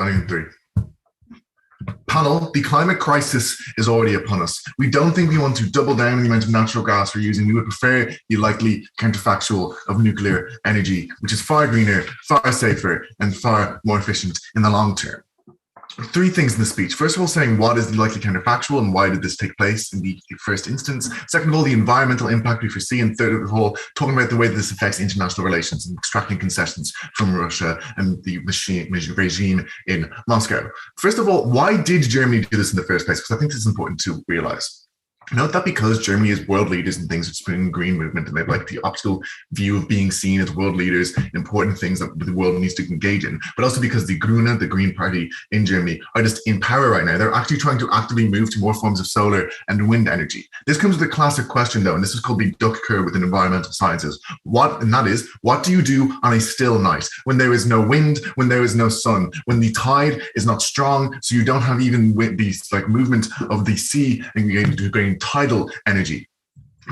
Counting in 3. Panel, the climate crisis is already upon us. We don't think we want to double down on the amount of natural gas we're using. We would prefer the likely counterfactual of nuclear energy, which is far greener, far safer, and far more efficient in the long term. 3 things in the speech. First of all, saying what is the likely counterfactual and why did this take place in the first instance. Second of all, the environmental impact we foresee. And third of all, talking about the way that this affects international relations and extracting concessions from Russia and the regime in Moscow. First of all, why did Germany do this in the first place? Because I think this is important to realize. Note that because Germany is world leaders in things such as the green movement, and they have like the optical view of being seen as world leaders in important things that the world needs to engage in, but also because the Grüne, the Green Party in Germany, are just in power right now. They're actually trying to actively move to more forms of solar and wind energy. This comes with a classic question though, and this is called the duck curve within environmental sciences. What do you do on a still night when there is no wind, when there is no sun, when the tide is not strong, so you don't have even the like movement of the sea and going tidal energy?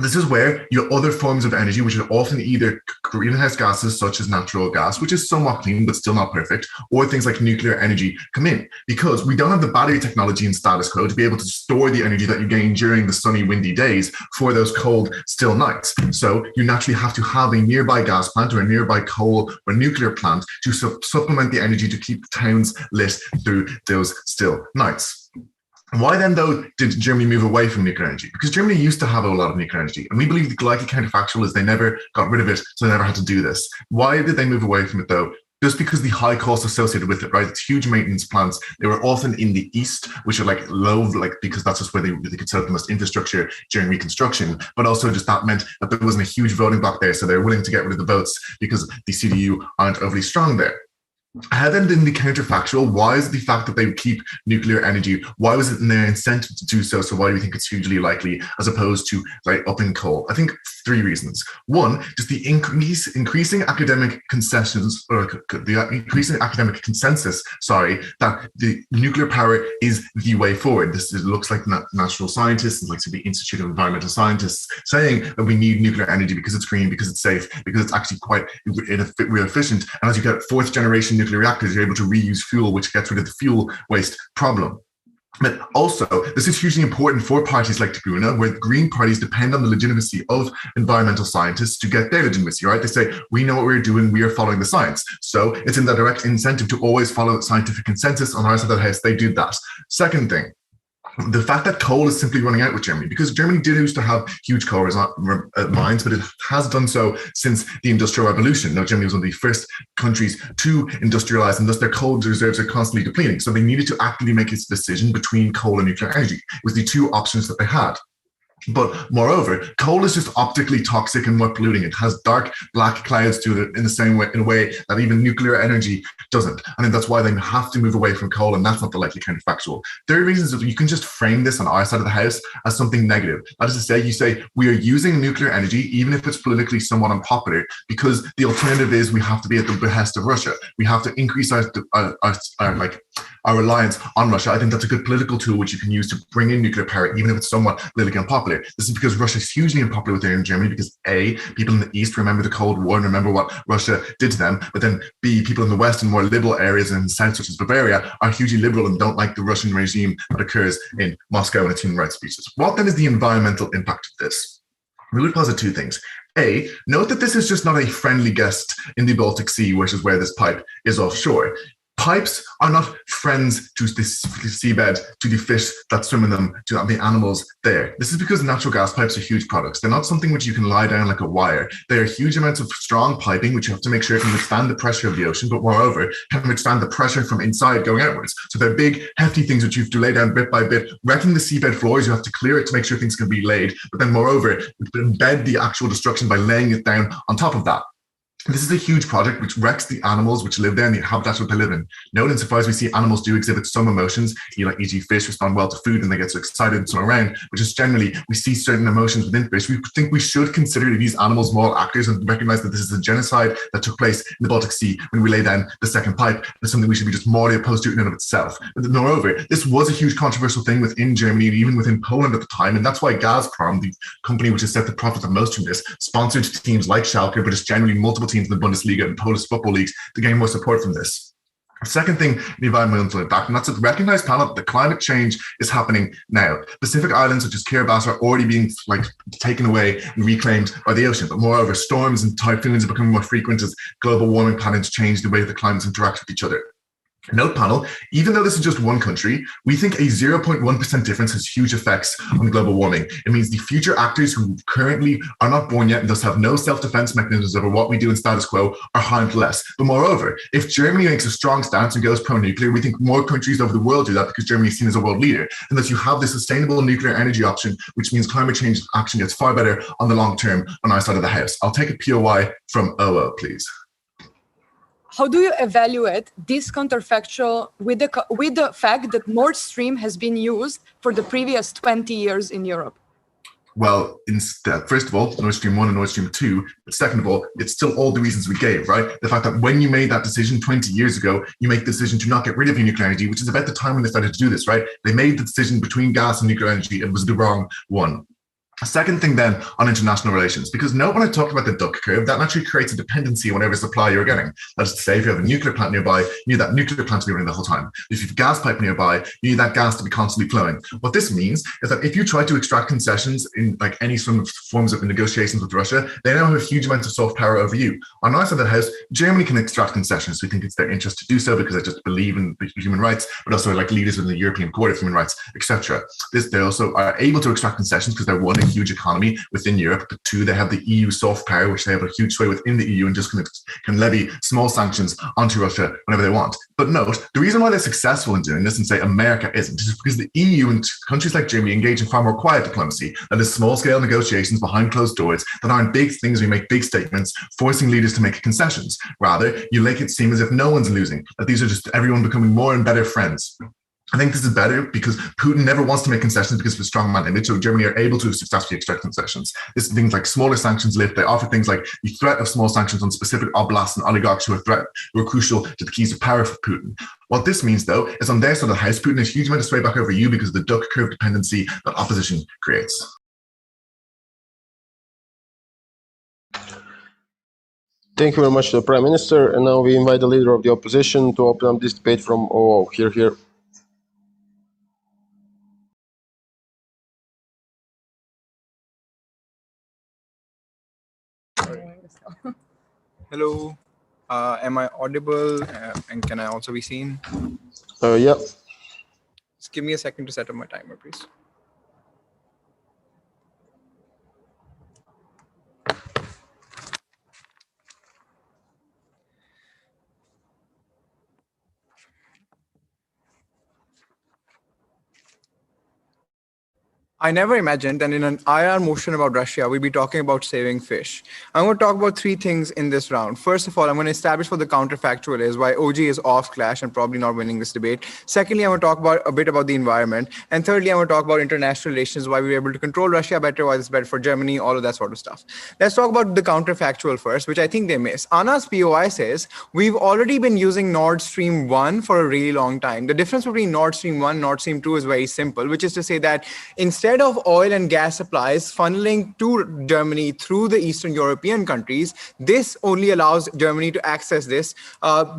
This is where your other forms of energy, which are often either greenhouse gases such as natural gas, which is somewhat clean but still not perfect, or things like nuclear energy come in, because we don't have the battery technology in status quo to be able to store the energy that you gain during the sunny, windy days for those cold, still nights. So you naturally have to have a nearby gas plant or a nearby coal or nuclear plant to supplement the energy to keep towns lit through those still nights. Why then, though, did Germany move away from nuclear energy? Because Germany used to have a lot of nuclear energy, and we believe the likely counterfactual is they never got rid of it, so they never had to do this. Why did they move away from it, though? Just because the high costs associated with it, right? It's huge maintenance plants. They were often in the east, which are like low, like because that's just where they could set up the most infrastructure during reconstruction. But also just that meant that there wasn't a huge voting bloc there, so they're willing to get rid of the votes because the CDU aren't overly strong there. How then in the counterfactual, why is the fact that they would keep nuclear energy, why was it in their incentive to do so? So why do we think it's hugely likely as opposed to like upping coal? I think 3 reasons. One, just the increasing academic concessions, or the increasing academic consensus, that the nuclear power is the way forward. This looks like natural scientists, like the Institute of Environmental Scientists, saying that we need nuclear energy because it's green, because it's safe, because it's actually quite real efficient. And as you get 4th generation nuclear reactors, you're able to reuse fuel, which gets rid of the fuel waste problem. But also, this is hugely important for parties like the Grüne, where the green parties depend on the legitimacy of environmental scientists to get their legitimacy, right? They say, we know what we're doing, we are following the science. So it's in their direct incentive to always follow scientific consensus. On our side of the house, they do that. Second thing, the fact that coal is simply running out with Germany, because Germany did used to have huge coal mines, but it has done so since the Industrial Revolution. Now, Germany was one of the first countries to industrialize, and thus their coal reserves are constantly depleting. So they needed to actively make a decision between coal and nuclear energy. It was the 2 options that they had. But moreover, coal is just optically toxic and more polluting. It has dark black clouds to it in the same way, in a way that even nuclear energy doesn't. And that's why they have to move away from coal, and that's not the likely counterfactual. Third reason is that you can just frame this on our side of the house as something negative. That is to say, you say we are using nuclear energy, even if it's politically somewhat unpopular, because the alternative is we have to be at the behest of Russia. We have to increase our reliance on Russia. I think that's a good political tool which you can use to bring in nuclear power, even if it's somewhat politically unpopular. This is because Russia is hugely unpopular within Germany, because A, people in the East remember the Cold War and remember what Russia did to them, but then B, people in the West and more liberal areas in the South, such as Bavaria, are hugely liberal and don't like the Russian regime that occurs in Moscow and its human rights speeches. What then is the environmental impact of this? We would posit 2 things. A, note that this is just not a friendly guest in the Baltic Sea, which is where this pipe is offshore. Pipes are not friends to the seabed, to the fish that swim in them, to the animals there. This is because natural gas pipes are huge products. They're not something which you can lie down like a wire. They are huge amounts of strong piping, which you have to make sure it can withstand the pressure of the ocean, but moreover, can withstand the pressure from inside going outwards. So they're big, hefty things which you have to lay down bit by bit, wrecking the seabed floors. You have to clear it to make sure things can be laid, but then moreover, embed the actual destruction by laying it down on top of that. This is a huge project which wrecks the animals which live there and the habitats that they live in. Note, insofar as we see animals do exhibit some emotions, e.g. fish respond well to food and they get so excited and swim around, but just generally we see certain emotions within fish. We think we should consider these animals moral actors and recognize that this is a genocide that took place in the Baltic Sea when we lay down the second pipe. It's something we should be just morally opposed to in and of itself. But moreover, this was a huge controversial thing within Germany and even within Poland at the time, and that's why Gazprom, the company which has set the profit the most from this, sponsored teams like Schalke, but just generally multiple teams in the Bundesliga and Polish football leagues to gain more support from this. Second thing, the environmental impact, and that's a recognized panel that climate change is happening now. Pacific islands such as Kiribati are already being taken away and reclaimed by the ocean. But moreover, storms and typhoons are becoming more frequent as global warming patterns change the way the climates interact with each other. Note panel, even though this is just one country, we think a 0.1% difference has huge effects on global warming. It means the future actors who currently are not born yet and thus have no self-defense mechanisms over what we do in status quo are harmed less. But moreover, if Germany makes a strong stance and goes pro-nuclear, we think more countries over the world do that because Germany is seen as a world leader. And thus you have the sustainable nuclear energy option, which means climate change action gets far better on the long term on our side of the house. I'll take a POI from OO, please. How do you evaluate this counterfactual with the fact that Nord Stream has been used for the previous 20 years in Europe? Well, instead, first of all, Nord Stream 1 and Nord Stream 2, but second of all, it's still all the reasons we gave, right? The fact that when you made that decision 20 years ago, you make the decision to not get rid of your nuclear energy, which is about the time when they started to do this, right? They made the decision between gas and nuclear energy. It was the wrong one. A second thing then on international relations, because note when I talked about the duck curve, that naturally creates a dependency on whatever supply you're getting. That is to say, if you have a nuclear plant nearby, you need that nuclear plant to be running the whole time. If you have a gas pipe nearby, you need that gas to be constantly flowing. What this means is that if you try to extract concessions in like any sort of forms of negotiations with Russia, they now have huge amounts of soft power over you. On our side of the house, Germany can extract concessions. We think it's their interest to do so because they just believe in human rights, but also like leaders within the European Court of Human Rights, etc. They also are able to extract concessions because they're one, a huge economy within Europe, but two, they have the EU soft power, which they have a huge sway within the EU and just can levy small sanctions onto Russia whenever they want. But note, the reason why they're successful in doing this and say America isn't is because the EU and countries like Germany engage in far more quiet diplomacy, that is small-scale negotiations behind closed doors that aren't big things where you make big statements forcing leaders to make concessions. Rather, you make it seem as if no one's losing, that these are just everyone becoming more and better friends. I think this is better because Putin never wants to make concessions because of his strongman image. So Germany are able to successfully extract concessions. This is things like smaller sanctions lift. They offer things like the threat of small sanctions on specific oblasts and oligarchs who are crucial to the keys of power for Putin. What this means, though, is on their side of the house, Putin has a huge amount of sway back over you because of the duck curve dependency that opposition creates. Thank you very much to the Prime Minister. And now we invite the leader of the opposition to open up this debate from OO. Here. Hello, am I audible and can I also be seen? Yeah. Just give me a second to set up my timer, please. I never imagined that in an IR motion about Russia, we'd be talking about saving fish. I'm going to talk about three things in this round. First of all, I'm going to establish what the counterfactual is, why OG is off Clash and probably not winning this debate. Secondly, I'm going to talk a bit about the environment. And thirdly, I'm going to talk about international relations, why we were able to control Russia better, why it's better for Germany, all of that sort of stuff. Let's talk about the counterfactual first, which I think they miss. Anna's POI says, we've already been using Nord Stream 1 for a really long time. The difference between Nord Stream 1 and Nord Stream 2 is very simple, which is to say that instead of oil and gas supplies funneling to Germany through the Eastern European countries, this only allows Germany to access this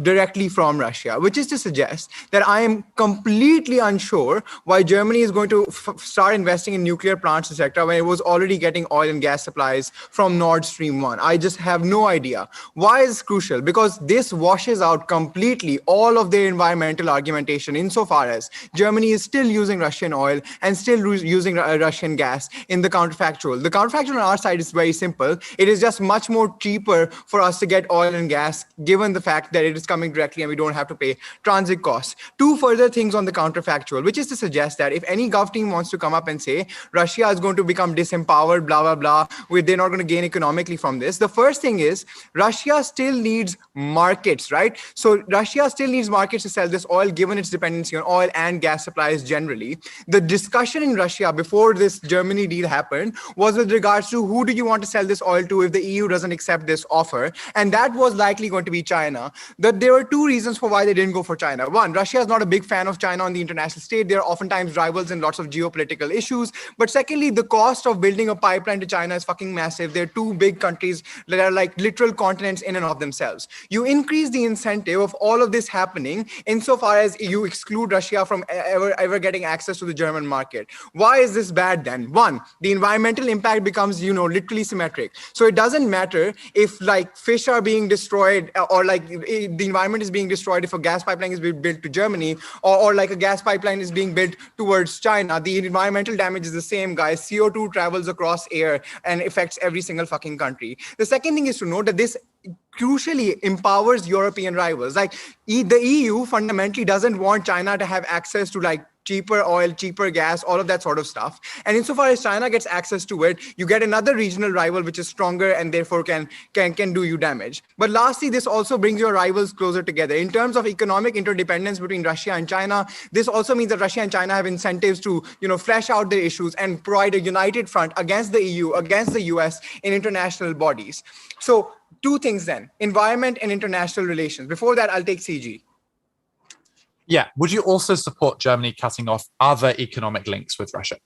directly from Russia, which is to suggest that I am completely unsure why Germany is going to start investing in nuclear plants, etc., when it was already getting oil and gas supplies from Nord Stream 1. I just have no idea. Why is this crucial? Because this washes out completely all of their environmental argumentation insofar as Germany is still using Russian oil and still using Russian gas in the counterfactual. The counterfactual on our side is very simple. It is just much more cheaper for us to get oil and gas, given the fact that it is coming directly and we don't have to pay transit costs. Two further things on the counterfactual, which is to suggest that if any gov team wants to come up and say Russia is going to become disempowered, blah, blah, blah, they're not going to gain economically from this. The first thing is Russia still needs markets, right? So Russia still needs markets to sell this oil, given its dependency on oil and gas supplies generally. The discussion in Russia before before this Germany deal happened was with regards to who do you want to sell this oil to if the EU doesn't accept this offer. And that was likely going to be China. That there were two reasons for why they didn't go for China. One, Russia is not a big fan of China on the international stage. They're oftentimes rivals in lots of geopolitical issues. But secondly, the cost of building a pipeline to China is fucking massive. They're two big countries that are like literal continents in and of themselves. You increase the incentive of all of this happening insofar as you exclude Russia from ever getting access to the German market. Why is this bad then? One, the environmental impact becomes, literally symmetric. So it doesn't matter if like fish are being destroyed or like the environment is being destroyed if a gas pipeline is being built to Germany or like a gas pipeline is being built towards China. The environmental damage is the same, guys. CO2 travels across air and affects every single fucking country. The second thing is to note that this crucially empowers European rivals. Like the EU fundamentally doesn't want China to have access to like cheaper oil, cheaper gas, all of that sort of stuff. And insofar as China gets access to it, you get another regional rival which is stronger and therefore can do you damage. But lastly, this also brings your rivals closer together. In terms of economic interdependence between Russia and China, this also means that Russia and China have incentives to, flesh out their issues and provide a united front against the EU, against the US in international bodies. So two things then, environment and international relations. Before that, I'll take CG. Yeah. Would you also support Germany cutting off other economic links with Russia?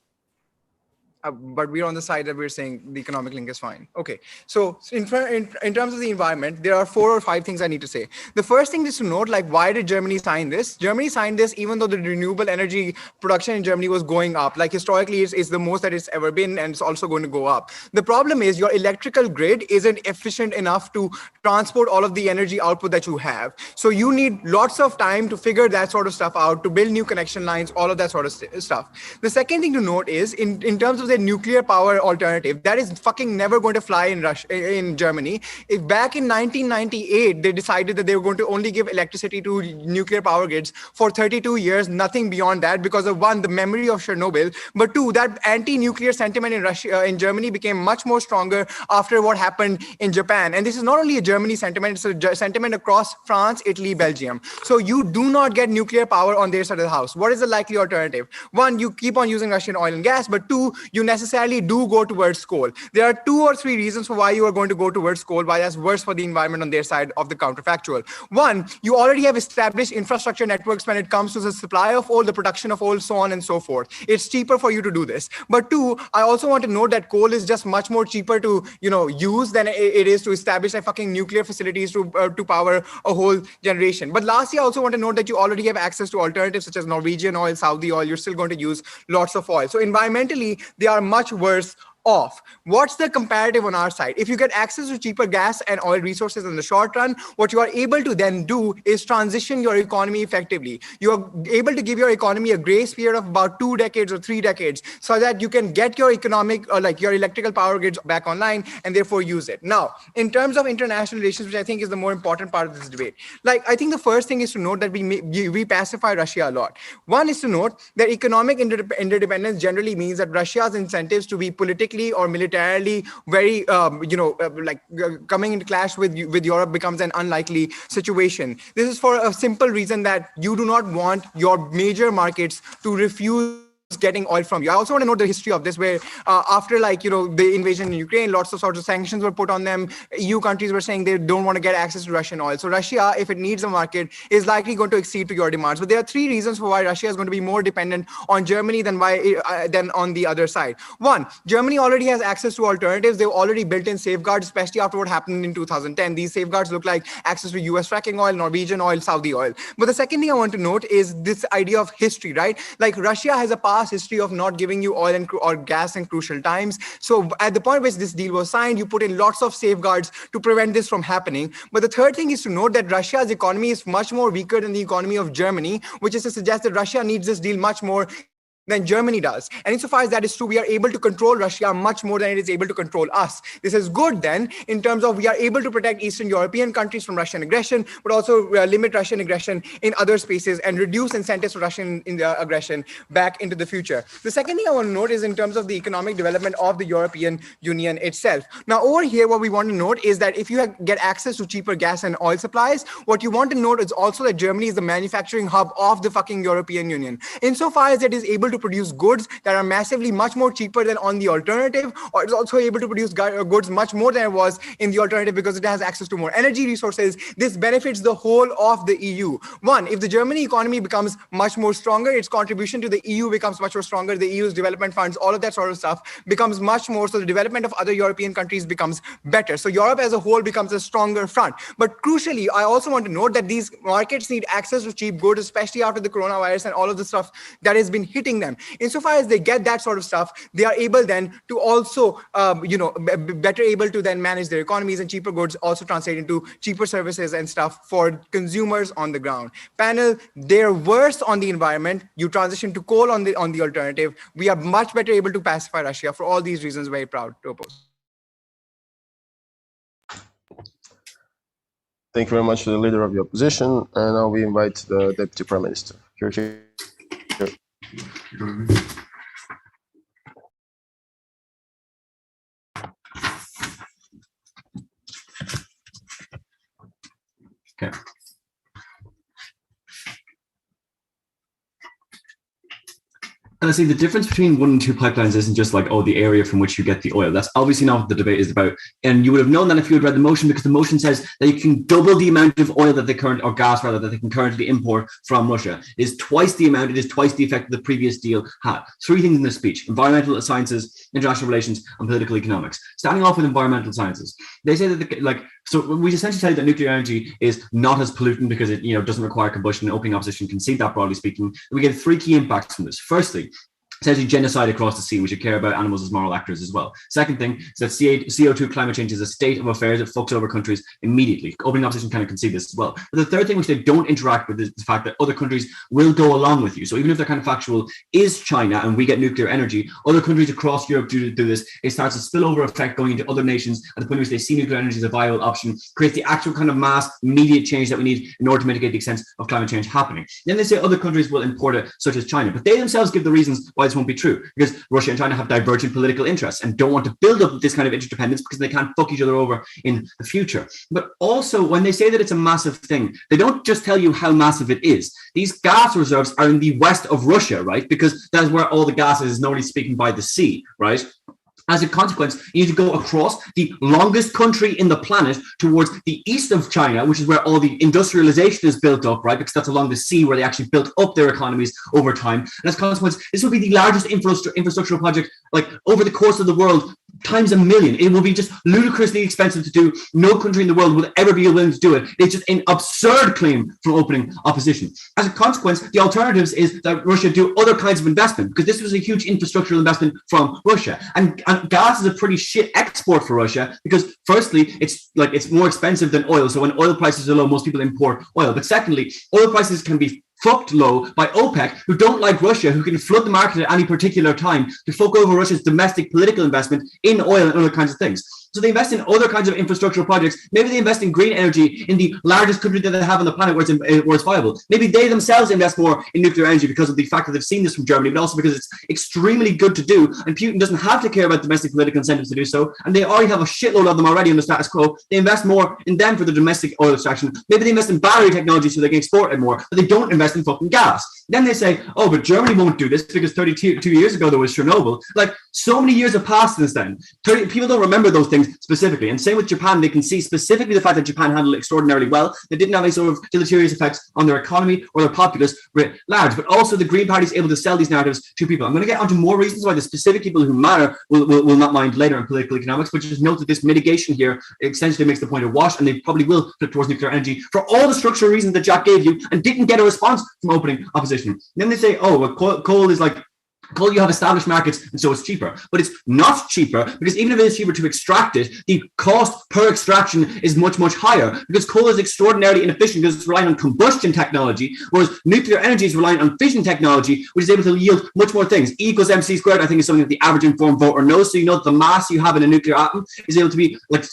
But we're on the side that we're saying the economic link is fine. Okay. So in terms of the environment, there are 4 or 5 things I need to say. The first thing is to note, like, why did Germany sign this? Germany signed this even though the renewable energy production in Germany was going up. Like historically, it's the most that it's ever been, and it's also going to go up. The problem is your electrical grid isn't efficient enough to transport all of the energy output that you have. So you need lots of time to figure that sort of stuff out, to build new connection lines, all of that sort of stuff. The second thing to note is in terms of the nuclear power alternative, that is fucking never going to fly in Germany. If back in 1998 they decided that they were going to only give electricity to nuclear power grids for 32 years, nothing beyond that, because of one, the memory of Chernobyl, but two, that anti-nuclear sentiment in Germany became much more stronger after what happened in Japan. And this is not only a Germany sentiment, it's a sentiment across France, Italy, Belgium. So you do not get nuclear power on their side of the house. What is the likely alternative? One, you keep on using Russian oil and gas, but two, you necessarily do go towards coal. There are 2 or 3 reasons for why you are going to go towards coal, why that's worse for the environment on their side of the counterfactual. One, you already have established infrastructure networks when it comes to the supply of oil, the production of oil, so on and so forth. It's cheaper for you to do this. But two, I also want to note that coal is just much more cheaper to use than it is to establish like fucking nuclear facilities to power a whole generation. But lastly, I also want to note that you already have access to alternatives such as Norwegian oil, Saudi oil. You're still going to use lots of oil. So environmentally, they are much worse off. What's the comparative on our side? If you get access to cheaper gas and oil resources in the short run, what you are able to then do is transition your economy effectively. You are able to give your economy a grace period of about 2 decades or 3 decades so that you can get your economic or like your electrical power grids back online and therefore use it. Now, in terms of international relations, which I think is the more important part of this debate, like I think the first thing is to note that we pacify Russia a lot. One is to note that economic interdependence generally means that Russia's incentives to be politically or militarily very, coming into clash with Europe becomes an unlikely situation. This is for a simple reason that you do not want your major markets to refuse getting oil from you. I also want to know the history of this, where after the invasion in Ukraine, lots of sorts of sanctions were put on them. EU countries were saying they don't want to get access to Russian oil. So Russia, if it needs a market, is likely going to accede to your demands. But there are 3 reasons for why Russia is going to be more dependent on Germany than on the other side. One, Germany already has access to alternatives. They've already built in safeguards, especially after what happened in 2010. These safeguards look like access to US fracking oil, Norwegian oil, Saudi oil. But the second thing I want to note is this idea of history, right? Like Russia has a past history of not giving you oil or gas in crucial times. So at the point at which this deal was signed, you put in lots of safeguards to prevent this from happening. But the third thing is to note that Russia's economy is much more weaker than the economy of Germany, which is to suggest that Russia needs this deal much more than Germany does. And insofar as that is true, we are able to control Russia much more than it is able to control us. This is good then in terms of we are able to protect Eastern European countries from Russian aggression, but also limit Russian aggression in other spaces and reduce incentives for Russian aggression back into the future. The second thing I want to note is in terms of the economic development of the European Union itself. Now over here, what we want to note is that if you get access to cheaper gas and oil supplies, what you want to note is also that Germany is the manufacturing hub of the fucking European Union. Insofar as it is able able to produce goods that are massively much more cheaper than on the alternative, or it's also able to produce goods much more than it was in the alternative because it has access to more energy resources. This benefits the whole of the EU. One, if the Germany economy becomes much more stronger, its contribution to the EU becomes much more stronger, the EU's development funds, all of that sort of stuff becomes much more, so the development of other European countries becomes better. So Europe as a whole becomes a stronger front. But crucially, I also want to note that these markets need access to cheap goods, especially after the coronavirus and all of the stuff that has been hitting them. Insofar as they get that sort of stuff, they are able then to also, better able to then manage their economies, and cheaper goods also translate into cheaper services and stuff for consumers on the ground. Panel, they're worse on the environment. You transition to coal on the alternative. We are much better able to pacify Russia. For all these reasons, very proud to oppose. Thank you very much to the leader of the opposition. And now we invite the Deputy Prime Minister. Here. Okay. And I see the difference between 1 and 2 pipelines isn't just like, oh, the area from which you get the oil. That's obviously not what the debate is about. And you would have known that if you had read the motion, because the motion says that you can double the amount of oil that they or gas rather, that they can currently import from Russia. It is twice the amount, it is twice the effect that the previous deal had. 3 things in this speech: environmental sciences, international relations, and political economics. Starting off with environmental sciences. They say that so we essentially say that nuclear energy is not as pollutant because it doesn't require combustion. Opening opposition concede that, broadly speaking. We get 3 key impacts from this. Firstly, essentially genocide across the sea. We should care about animals as moral actors as well. Second thing is that CO2 climate change is a state of affairs that fucks over countries immediately. Opening opposition kind of concede this as well. But the third thing which they don't interact with is the fact that other countries will go along with you. So even if they're kind of factual, is China and we get nuclear energy, other countries across Europe do this. It starts a spillover effect going into other nations at the point at which they see nuclear energy as a viable option, creates the actual kind of mass immediate change that we need in order to mitigate the extent of climate change happening. Then they say other countries will import it, such as China, but they themselves give the reasons why this won't be true, because Russia and China have divergent political interests and don't want to build up this kind of interdependence because they can't fuck each other over in the future. But also, when they say that it's a massive thing, they don't just tell you how massive it is. These gas reserves are in the west of Russia, right? Because that's where all the gas is, normally speaking, by the sea, right? As a consequence, you need to go across the longest country in the planet towards the east of China, which is where all the industrialization is built up, right? Because that's along the sea where they actually built up their economies over time. And as a consequence, this will be the largest infrastructural project, like over the course of the world, times a million. It will be just ludicrously expensive to do. No country in the world will ever be willing to do it. It's just an absurd claim from opening opposition. As a consequence, the alternatives is that Russia do other kinds of investment, because this was a huge infrastructural investment from Russia. And gas is a pretty shit export for Russia, because firstly, it's more expensive than oil. So when oil prices are low, most people import oil. But secondly, oil prices can be fucked low by OPEC, who don't like Russia, who can flood the market at any particular time to fuck over Russia's domestic political investment in oil and other kinds of things. So they invest in other kinds of infrastructural projects. Maybe they invest in green energy in the largest country that they have on the planet where it's viable. Maybe they themselves invest more in nuclear energy because of the fact that they've seen this from Germany, but also because it's extremely good to do. And Putin doesn't have to care about domestic political incentives to do so. And they already have a shitload of them already in the status quo. They invest more in them for the domestic oil extraction. Maybe they invest in battery technology so they can export it more, but they don't invest in fucking gas. Then they say, oh, but Germany won't do this because 32 years ago there was Chernobyl. Like, so many years have passed since then. People don't remember those things specifically. And same with Japan. They can see specifically the fact that Japan handled it extraordinarily well. They didn't have any sort of deleterious effects on their economy or their populace writ large. But also the Green Party is able to sell these narratives to people. I'm going to get onto more reasons why the specific people who matter will not mind later in political economics, but just note that this mitigation here essentially makes the point of wash, and they probably will flip towards nuclear energy for all the structural reasons that Jack gave you and didn't get a response from opening opposition. And then they say, oh, well, coal is like, coal, you have established markets, and so it's cheaper. But it's not cheaper, because even if it is cheaper to extract it, the cost per extraction is much, much higher, because coal is extraordinarily inefficient because it's relying on combustion technology, whereas nuclear energy is relying on fission technology, which is able to yield much more things. E equals mc squared, I think, is something that the average informed voter knows. So you know that the mass you have in a nuclear atom is able to be like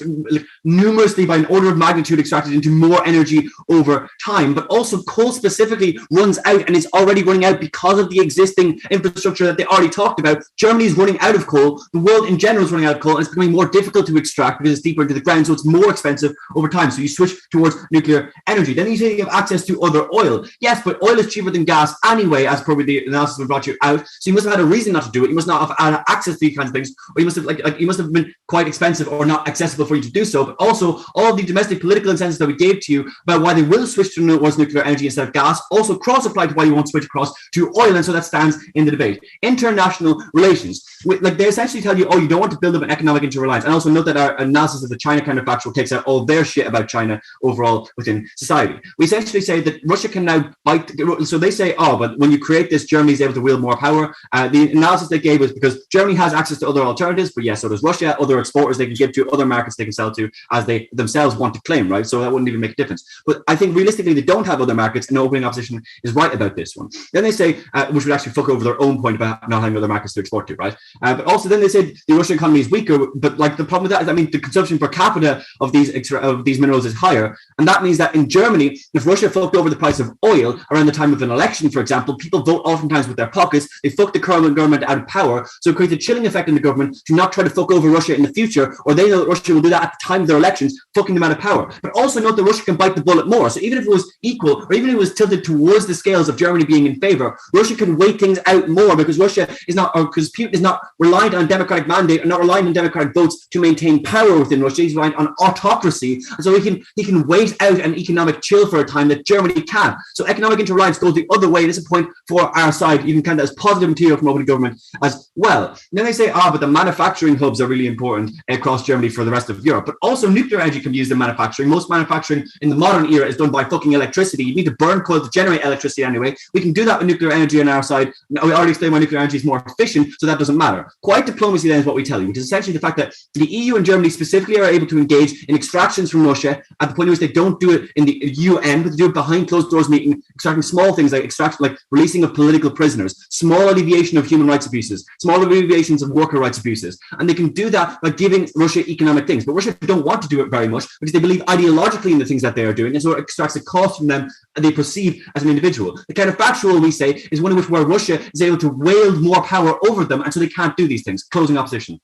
numerously by an order of magnitude extracted into more energy over time. But also coal specifically runs out, and is already running out because of the existing infrastructure that they already talked about. Germany is running out of coal. The world in general is running out of coal, and it's becoming more difficult to extract because it's deeper into the ground, so it's more expensive over time. So you switch towards nuclear energy. Then you say you have access to other oil. Yes, but oil is cheaper than gas anyway, as probably the analysis we brought you out. So you must have had a reason not to do it. You must not have had access to these kinds of things, or you must have you must have been quite expensive or not accessible for you to do so. But also all of the domestic political incentives that we gave to you about why they will switch towards nuclear energy instead of gas also cross-apply to why you won't switch across to oil, and so that stands in the debate. International relations, they essentially tell you, oh, you don't want to build up an economic interreliance. And also note that our analysis of the China counterfactual takes out all their shit about China overall within society. We essentially say that Russia can now bite. So they say, oh, but when you create this, Germany is able to wield more power. The analysis they gave was because Germany has access to other alternatives, but yes, so does Russia. Other exporters they can give to, other markets they can sell to as they themselves want to claim, right? So that wouldn't even make a difference. But I think realistically they don't have other markets, and the opening opposition is right about this one. Then they say, which would actually fuck over their own point about not having other markets to export to, right? But also then they said the Russian economy is weaker, but like the problem with that is, I mean, the consumption per capita of these minerals is higher, and that means that in Germany, if Russia fucked over the price of oil around the time of an election, for example, people vote oftentimes with their pockets. They fuck the current government out of power, so it creates a chilling effect in the government to not try to fuck over Russia in the future, or they know that Russia will do that at the time of their elections, fucking them out of power. But also note that Russia can bite the bullet more. So even if it was equal, or even if it was tilted towards the scales of Germany being in favor, Russia can wait things out more because Russia is not, or because Putin is not reliant on democratic mandate and not reliant on democratic votes to maintain power within Russia. He's reliant on autocracy, and so he can wait out an economic chill for a time that Germany can. So economic interalliance goes the other way. This is a point for our side. You can count that as positive material from opening government as well. And then they say, but the manufacturing hubs are really important across Germany for the rest of Europe. But also nuclear energy can be used in manufacturing. Most manufacturing in the modern era is done by fucking electricity. You need to burn coal to generate electricity anyway. We can do that with nuclear energy on our side. Now, we already explained why nuclear energy is more efficient, so that doesn't matter. Quiet diplomacy then is what we tell you, which is essentially the fact that the EU and Germany specifically are able to engage in extractions from Russia at the point in which they don't do it in the UN, but they do it behind closed doors meeting, extracting small things like releasing of political prisoners, small alleviation of human rights abuses, small alleviations of worker rights abuses. And they can do that by giving Russia economic things. But Russia don't want to do it very much because they believe ideologically in the things that they are doing, and so it extracts a cost from them they perceive as an individual. The counterfactual, we say, is one in which where Russia is able to wield more power over them, and so they can't do these things. Closing opposition.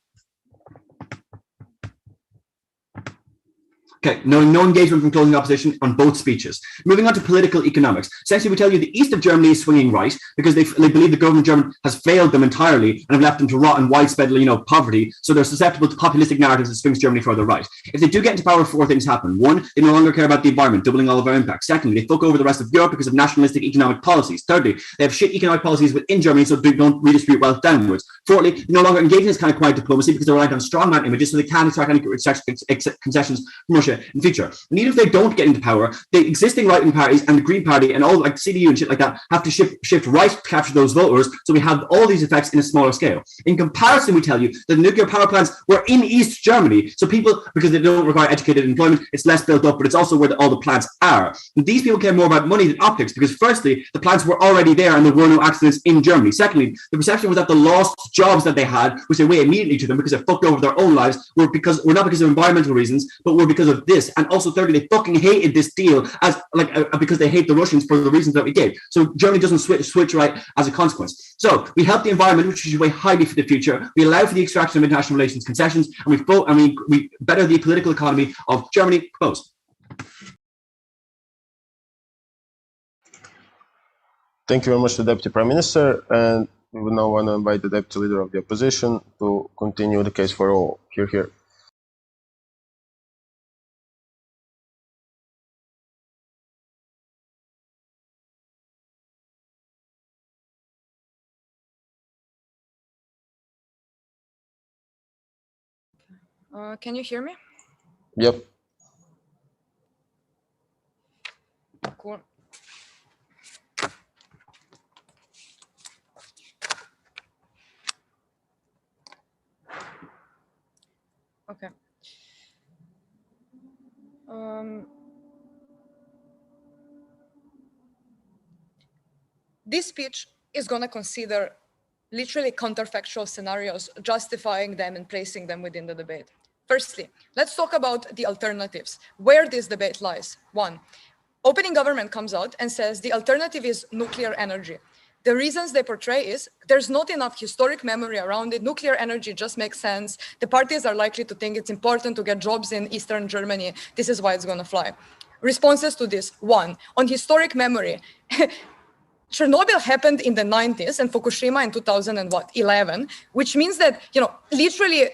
Okay, no engagement from closing opposition on both speeches. Moving on to political economics. Essentially, we tell you the east of Germany is swinging right because they believe the government of Germany has failed them entirely and have left them to rot in widespread, poverty. So they're susceptible to populistic narratives that swings Germany further right. If they do get into power, four things happen. One, they no longer care about the environment, doubling all of our impact. Secondly, they fuck over the rest of Europe because of nationalistic economic policies. Thirdly, they have shit economic policies within Germany, so they don't redistribute wealth downwards. Fourthly, they no longer engage in this kind of quiet diplomacy because they're reliant on strongman images, so they can't extract any concessions from Russia in the future. And even if they don't get into power, the existing right-wing parties and the Green Party and all like CDU and shit like that have to shift right to capture those voters. So we have all these effects in a smaller scale. In comparison, we tell you that the nuclear power plants were in East Germany. So people, because they don't require educated employment, it's less built up, but it's also where all the plants are. And these people care more about money than optics because firstly, the plants were already there and there were no accidents in Germany. Secondly, the perception was that the lost jobs that they had, which they weigh immediately to them because they fucked over their own lives, were not because of environmental reasons, but were because of this. And also thirdly, they fucking hated this deal as because they hate the Russians for the reasons that we gave. So Germany doesn't switch right as a consequence. So we help the environment, which is way highly for the future. We allow for the extraction of international relations concessions, and we better the political economy of Germany. Close. Thank you very much to the Deputy Prime Minister, and we would now want to invite the Deputy Leader of the Opposition to continue the case for all. Here. Can you hear me? Yep. Cool. Okay. This speech is going to consider literally counterfactual scenarios, justifying them and placing them within the debate. Firstly, let's talk about the alternatives, where this debate lies. One, opening government comes out and says the alternative is nuclear energy. the reasons they portray is there's not enough historic memory around it. Nuclear energy just makes sense. The parties are likely to think it's important to get jobs in Eastern Germany. This is why it's going to fly. Responses to this. One, on historic memory. Chernobyl happened in the 90s and Fukushima in 2011, which means that, literally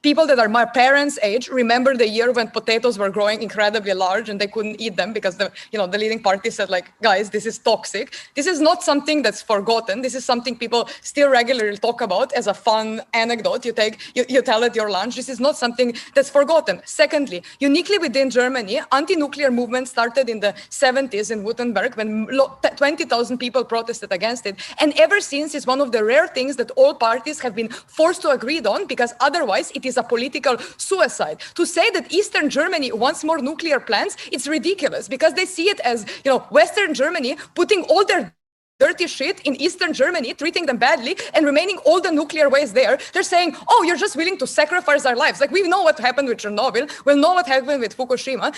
people that are my parents' age remember the year when potatoes were growing incredibly large and they couldn't eat them because the leading party said, like, guys, this is toxic. This is not something that's forgotten. This is something people still regularly talk about as a fun anecdote. You tell at your lunch. This is not something that's forgotten. Secondly, uniquely within Germany, anti-nuclear movement started in the 70s in Württemberg when 20,000 people protested against it. And ever since, it's one of the rare things that all parties have been forced to agree on, because otherwise it is a political suicide. To say that Eastern Germany wants more nuclear plants, it's ridiculous, because they see it as, Western Germany putting all their dirty shit in Eastern Germany, treating them badly and remaining all the nuclear waste there. They're saying, oh, you're just willing to sacrifice our lives. Like, we know what happened with Chernobyl. We'll know what happened with Fukushima.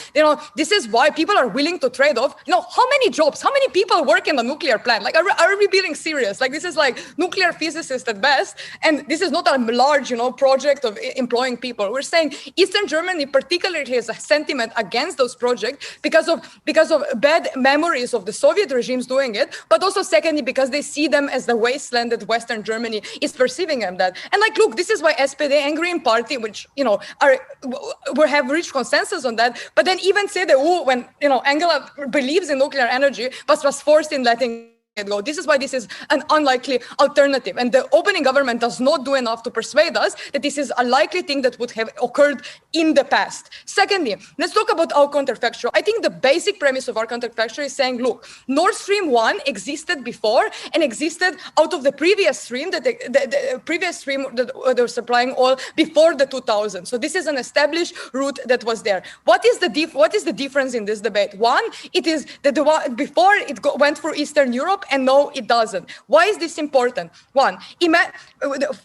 This is why people are willing to trade off. How many jobs, how many people work in a nuclear plant? Like, are we being serious? Like, this is like nuclear physicists at best. And this is not a large, project of employing people. We're saying Eastern Germany particularly has a sentiment against those projects because of bad memories of the Soviet regimes doing it, but also secondly, because they see them as the wasteland that Western Germany is perceiving them that. And like, look, this is why SPD and Green Party, which, have reached consensus on that, but then even say that, when, Angela believes in nuclear energy, but was forced in letting go. This is why this is an unlikely alternative. And the opening government does not do enough to persuade us that this is a likely thing that would have occurred in the past. Secondly, let's talk about our counterfactual. I think the basic premise of our counterfactual is saying, look, Nord Stream 1 existed before and existed out of the previous stream, that the previous stream that they were supplying oil before the 2000s. So this is an established route that was there. What is the difference in this debate? One, it is that the one before it went through Eastern Europe, and no, it doesn't. Why is this important? One,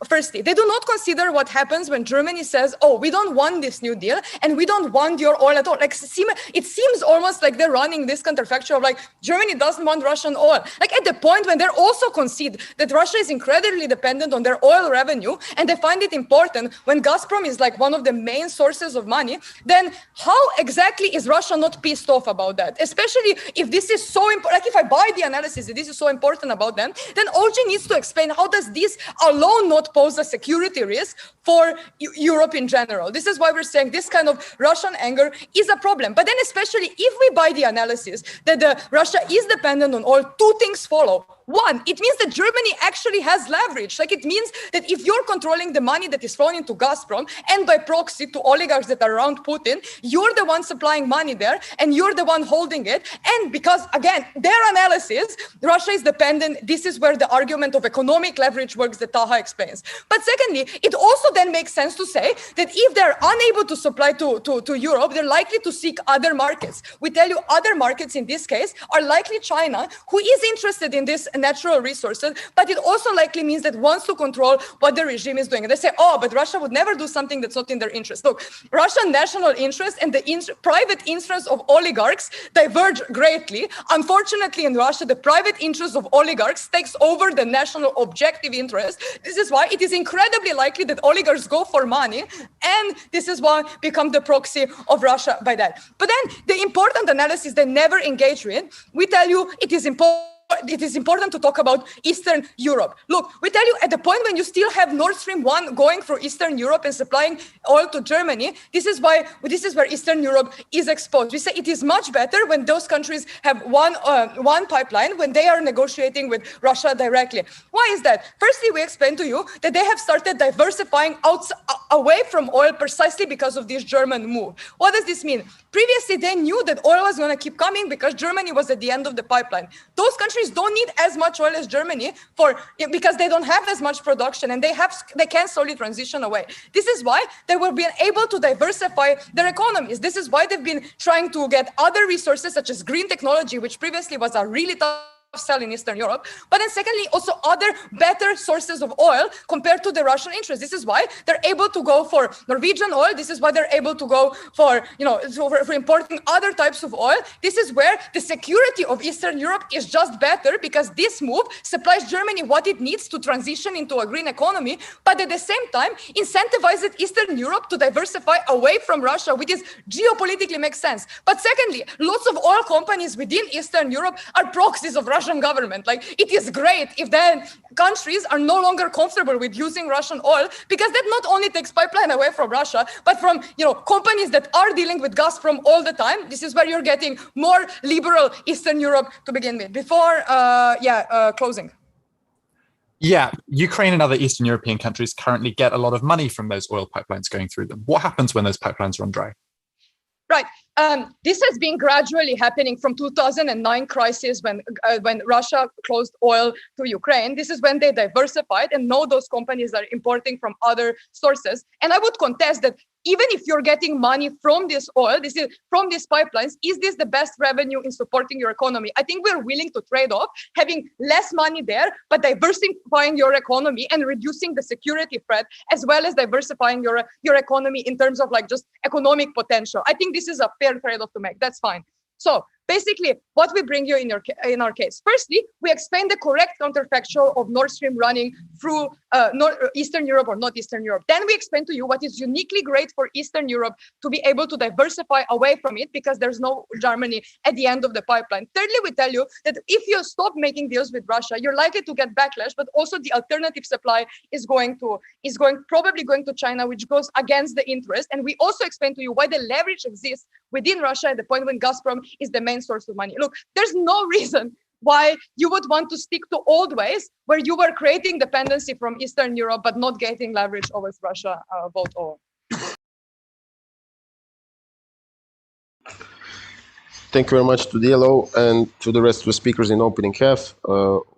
firstly, they do not consider what happens when Germany says, oh, we don't want this new deal and we don't want your oil at all. Like, it seems almost like they're running this counterfactual of like, Germany doesn't want Russian oil. Like, at the point when they're also concede that Russia is incredibly dependent on their oil revenue and they find it important when Gazprom is like one of the main sources of money, then how exactly is Russia not pissed off about that? Especially if this is so important. Like, if I buy the analysis that this is so important about them, then OG needs to explain how does this alone not pose a security risk for Europe in general. This is why we're saying this kind of Russian anger is a problem. But then especially if we buy the analysis that Russia is dependent on oil, two things follow. One, it means that Germany actually has leverage. Like, it means that if you're controlling the money that is flowing into Gazprom and by proxy to oligarchs that are around Putin, you're the one supplying money there and you're the one holding it. And because, again, their analysis, Russia is dependent. This is where the argument of economic leverage works that Taha explains. But secondly, it also then makes sense to say that if they're unable to supply to Europe, they're likely to seek other markets. We tell you other markets in this case are likely China, who is interested in this natural resources, but it also likely means that wants to control what the regime is doing. And they say, oh, but Russia would never do something that's not in their interest. Look, Russian national interest and the private interests of oligarchs diverge greatly. Unfortunately, in Russia, the private interest of oligarchs takes over the national objective interest. This is why it is incredibly likely that oligarchs go for money, and this is why become the proxy of Russia by that. But then the important analysis they never engage with, we tell you it is important to talk about Eastern Europe. Look, we tell you at the point when you still have Nord Stream 1 going through Eastern Europe and supplying oil to Germany, this is where Eastern Europe is exposed. We say it is much better when those countries have one pipeline, when they are negotiating with Russia directly. Why is that? Firstly, we explain to you that they have started diversifying away from oil precisely because of this German move. What does this mean? Previously, they knew that oil was going to keep coming because Germany was at the end of the pipeline. Those countries don't need as much oil as Germany because they don't have as much production and they can slowly transition away. This is why they will be able to diversify their economies. This is why they've been trying to get other resources such as green technology, which previously was a really tough sell in Eastern Europe. But then secondly, also other better sources of oil compared to the Russian interest. This is why they're able to go for Norwegian oil. This is why they're able to go for, for importing other types of oil. This is where the security of Eastern Europe is just better, because this move supplies Germany what it needs to transition into a green economy, but at the same time incentivizes Eastern Europe to diversify away from Russia, which is geopolitically makes sense. But secondly, lots of oil companies within Eastern Europe are proxies of Russian government. Like, it is great if then countries are no longer comfortable with using Russian oil, because that not only takes pipeline away from Russia, but from companies that are dealing with Gazprom all the time. This is where you're getting more liberal Eastern Europe to begin with. Before, closing. Yeah, Ukraine and other Eastern European countries currently get a lot of money from those oil pipelines going through them. What happens when those pipelines run dry? Right. This has been gradually happening from 2009 crisis when Russia closed oil to Ukraine. This is when they diversified, and now those companies are importing from other sources. And I would contest that even if you're getting money from this oil, from these pipelines, is this the best revenue in supporting your economy? I think we're willing to trade off having less money there, but diversifying your economy and reducing the security threat, as well as diversifying your economy in terms of like just economic potential. I think this is a fair trade-off to make. That's fine. So basically, what we bring you in our case. Firstly, we explain the correct counterfactual of Nord Stream running through Eastern Europe or not Eastern Europe. Then we explain to you what is uniquely great for Eastern Europe to be able to diversify away from it, because there's no Germany at the end of the pipeline. Thirdly, we tell you that if you stop making deals with Russia, you're likely to get backlash, but also the alternative supply is probably going to China, which goes against the interest. And we also explain to you why the leverage exists within Russia at the point when Gazprom is the main source of money. Look, there's no reason why you would want to stick to old ways where you were creating dependency from Eastern Europe but not getting leverage over Russia both over. Thank you very much to DLO and to the rest of the speakers in opening half.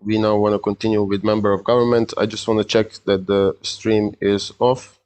We now want to continue with member of government. I just want to check that the stream is off.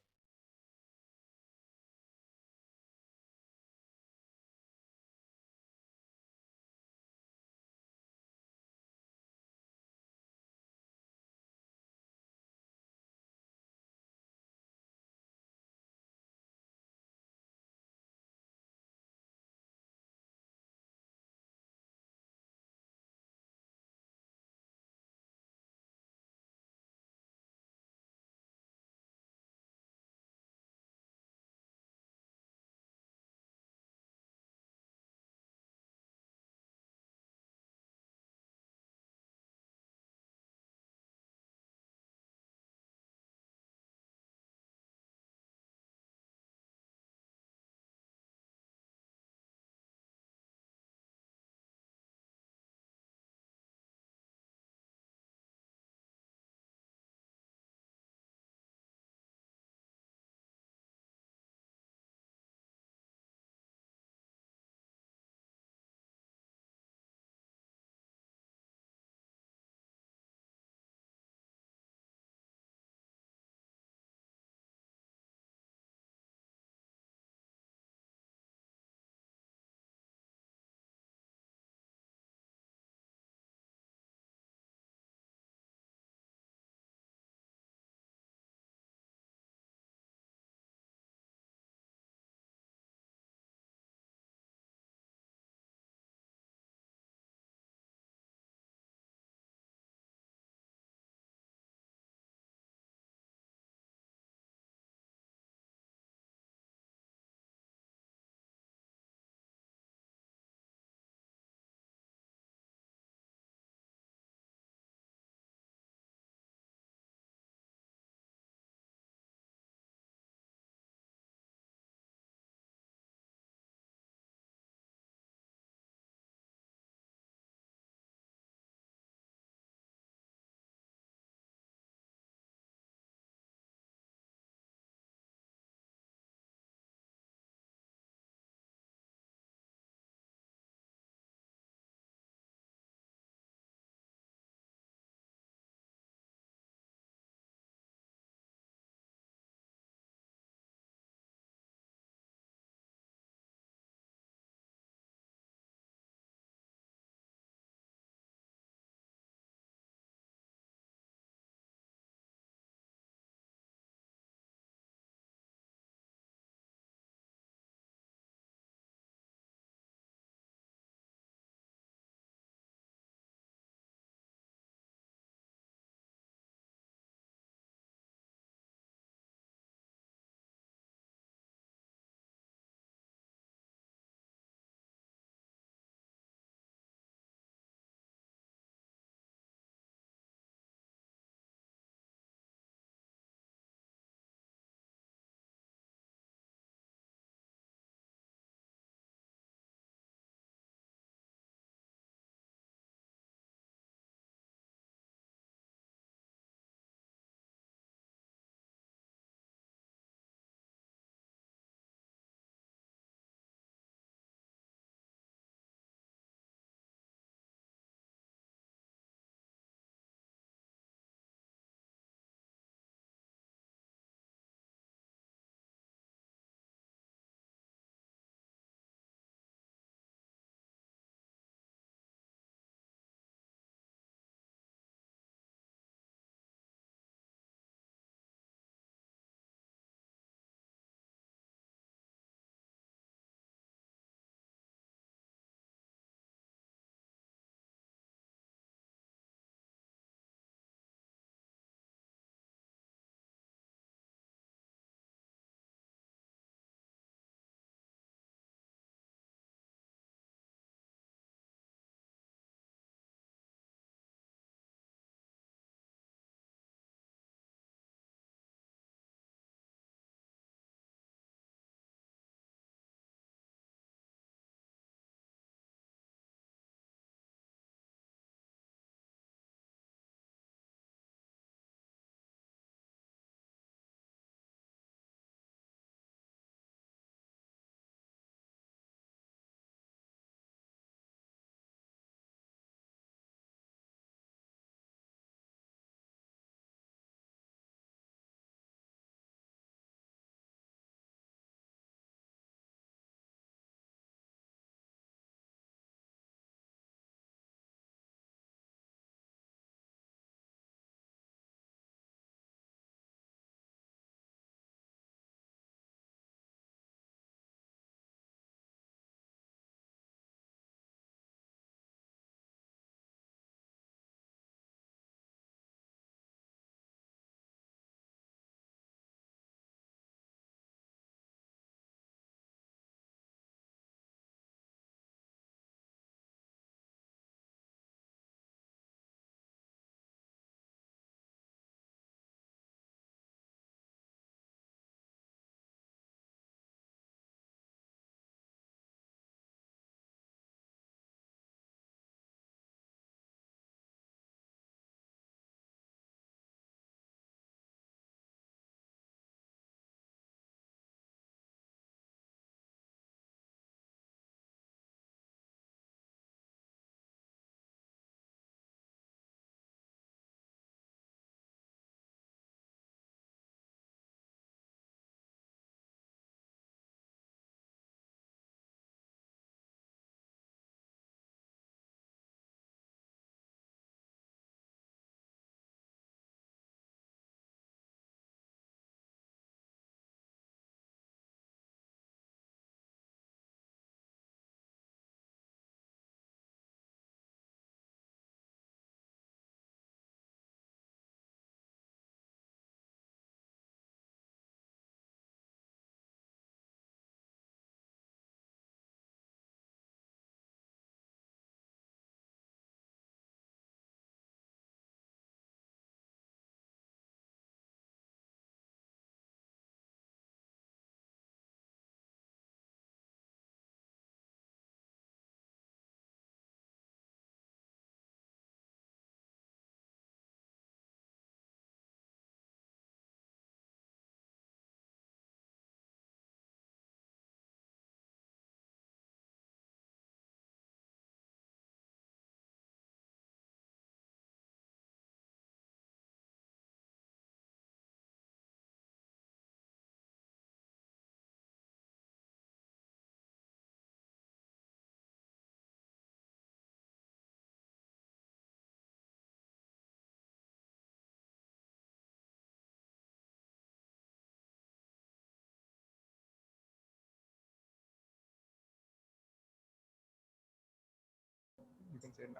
You can say it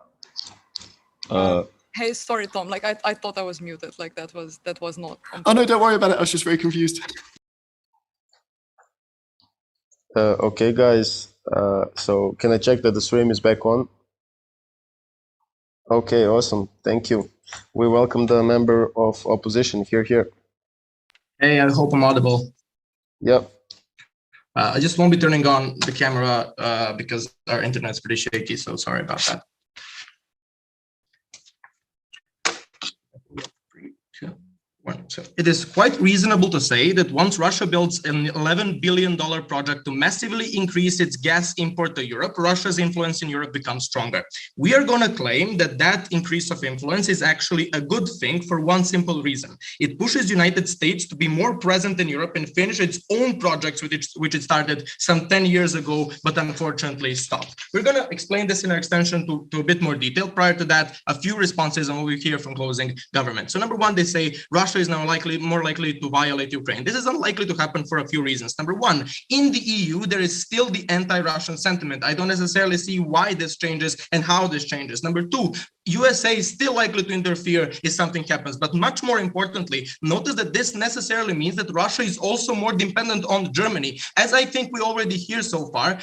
now. Hey, sorry, Tom. Like I thought I was muted. Like that was not. Oh no, don't worry about it. I was just very confused. Okay, guys. So can I check that the stream is back on? Okay, awesome. Thank you. We welcome the member of opposition. Here. Hey, I hope I'm audible. Yep. I just won't be turning on the camera because our internet's pretty shaky, so sorry about that. 3, 2, 1. So it is quite reasonable to say that once Russia builds an $11 billion project to massively increase its gas import to Europe, Russia's influence in Europe becomes stronger. We are going to claim that that increase of influence is actually a good thing for one simple reason. It pushes United States to be more present in Europe and finish its own projects which it started some 10 years ago, but unfortunately stopped. We're going to explain this in our extension to a bit more detail. Prior to that, a few responses on what we hear from closing government. So number one, they say Russia is now more likely to violate Ukraine. This is unlikely to happen for a few reasons. Number one, in the EU, there is still the anti-Russian sentiment. I don't necessarily see why this changes and how this changes. Number two, USA is still likely to interfere if something happens. But much more importantly, notice that this necessarily means that Russia is also more dependent on Germany. As I think we already hear so far,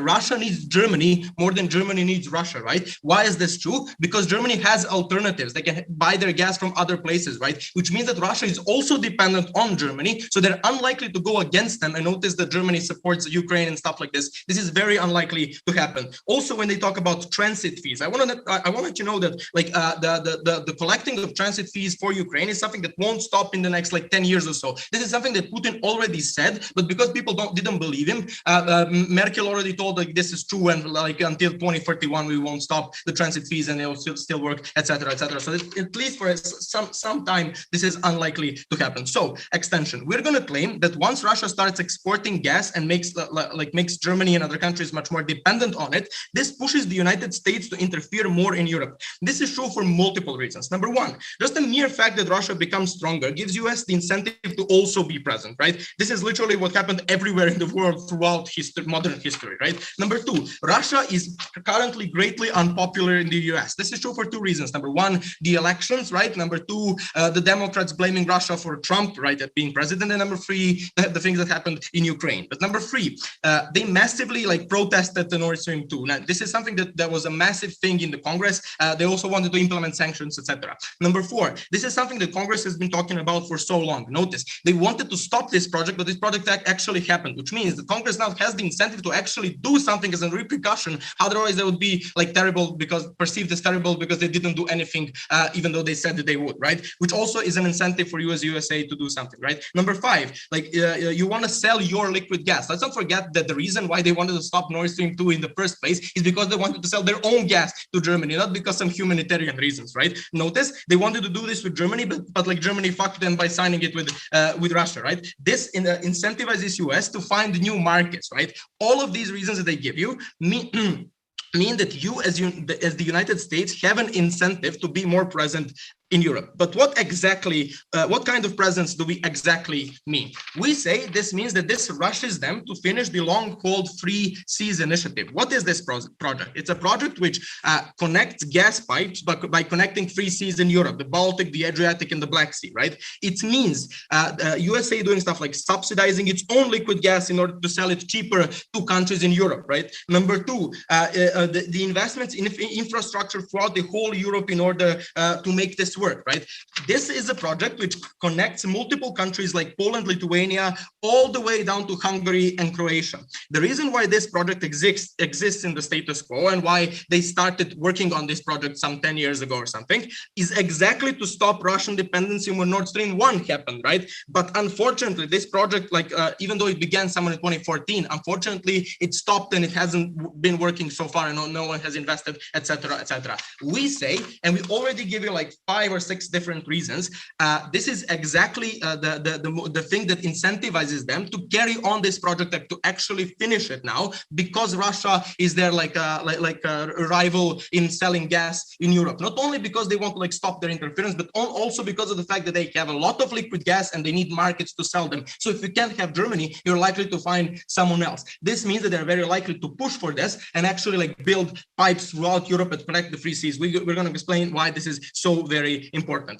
Russia needs Germany more than Germany needs Russia, right? Why is this true? Because Germany has alternatives. They can buy their gas from other places, right? Which means that Russia is also dependent on Germany. So they're unlikely to go against them. And notice that Germany supports Ukraine and stuff like this. This is very unlikely to happen. Also, when they talk about transit fees, I want to let you know that like the collecting of transit fees for Ukraine is something that won't stop in the next like 10 years or so. This is something that Putin already said, but because people didn't believe him, Merkel already told like this is true, and like until 2041 we won't stop the transit fees and they'll still work, etc., etc. So at least for some time this is unlikely to happen. So extension, we're going to claim that once Russia starts exporting gas and makes Germany and other countries much more dependent on it, this pushes the United States to interfere more in Europe. This is true for multiple reasons. Number one, just the mere fact that Russia becomes stronger gives US the incentive to also be present, right? This is literally what happened everywhere in the world throughout modern history, right? Number two, Russia is currently greatly unpopular in the US. This is true for two reasons. Number one, the elections, right? Number two, the Democrats blaming Russia for Trump, right, at being president. And number three, the things that happened in Ukraine. But number three, they massively like protested the Nord Stream 2. Now, this is something that was a massive thing in the Congress. They also wanted to implement sanctions, etc. Number four, this is something that Congress has been talking about for so long. Notice, they wanted to stop this project, but this project actually happened, which means the Congress now has the incentive to actually do something as a repercussion. Otherwise, they would be like terrible, because perceived as terrible because they didn't do anything, even though they said that they would, right? Which also is an incentive for you as USA to do something, right? Number five, like you want to sell your liquid gas. Let's not forget that the reason why they wanted to stop Nord Stream 2 in the first place is because they wanted to sell their own gas to Germany, not because some humanitarian reasons, right? Notice they wanted to do this with Germany, but like Germany fucked them by signing it with Russia, right? This incentivizes US to find new markets, right? All of these reasons that they give you mean that you as the United States have an incentive to be more present in Europe. But what kind of presence do we exactly mean? We say this means that this rushes them to finish the long-haul Free Seas Initiative. What is this project? It's a project which connects gas pipes by connecting free seas in Europe, the Baltic, the Adriatic, and the Black Sea, right? It means USA doing stuff like subsidizing its own liquid gas in order to sell it cheaper to countries in Europe, right? Number two, the investments in infrastructure throughout the whole Europe in order to make this work, right? This is a project which connects multiple countries like Poland, Lithuania, all the way down to Hungary and Croatia. The reason why this project exists in the status quo and why they started working on this project some 10 years ago or something is exactly to stop Russian dependency when Nord Stream 1 happened, right? But unfortunately, this project, even though it began somewhere in 2014, unfortunately, it stopped and it hasn't been working so far, and no one has invested, etc., etc. We say, and we already give you like 5 5 or 6 different reasons. This is exactly the thing that incentivizes them to carry on this project, to actually finish it now, because Russia is their like a rival in selling gas in Europe. Not only because they want to like stop their interference, but also because of the fact that they have a lot of liquid gas and they need markets to sell them. So if you can't have Germany, you're likely to find someone else. This means that they're very likely to push for this and actually like build pipes throughout Europe and connect the free seas. We're going to explain why this is so very important.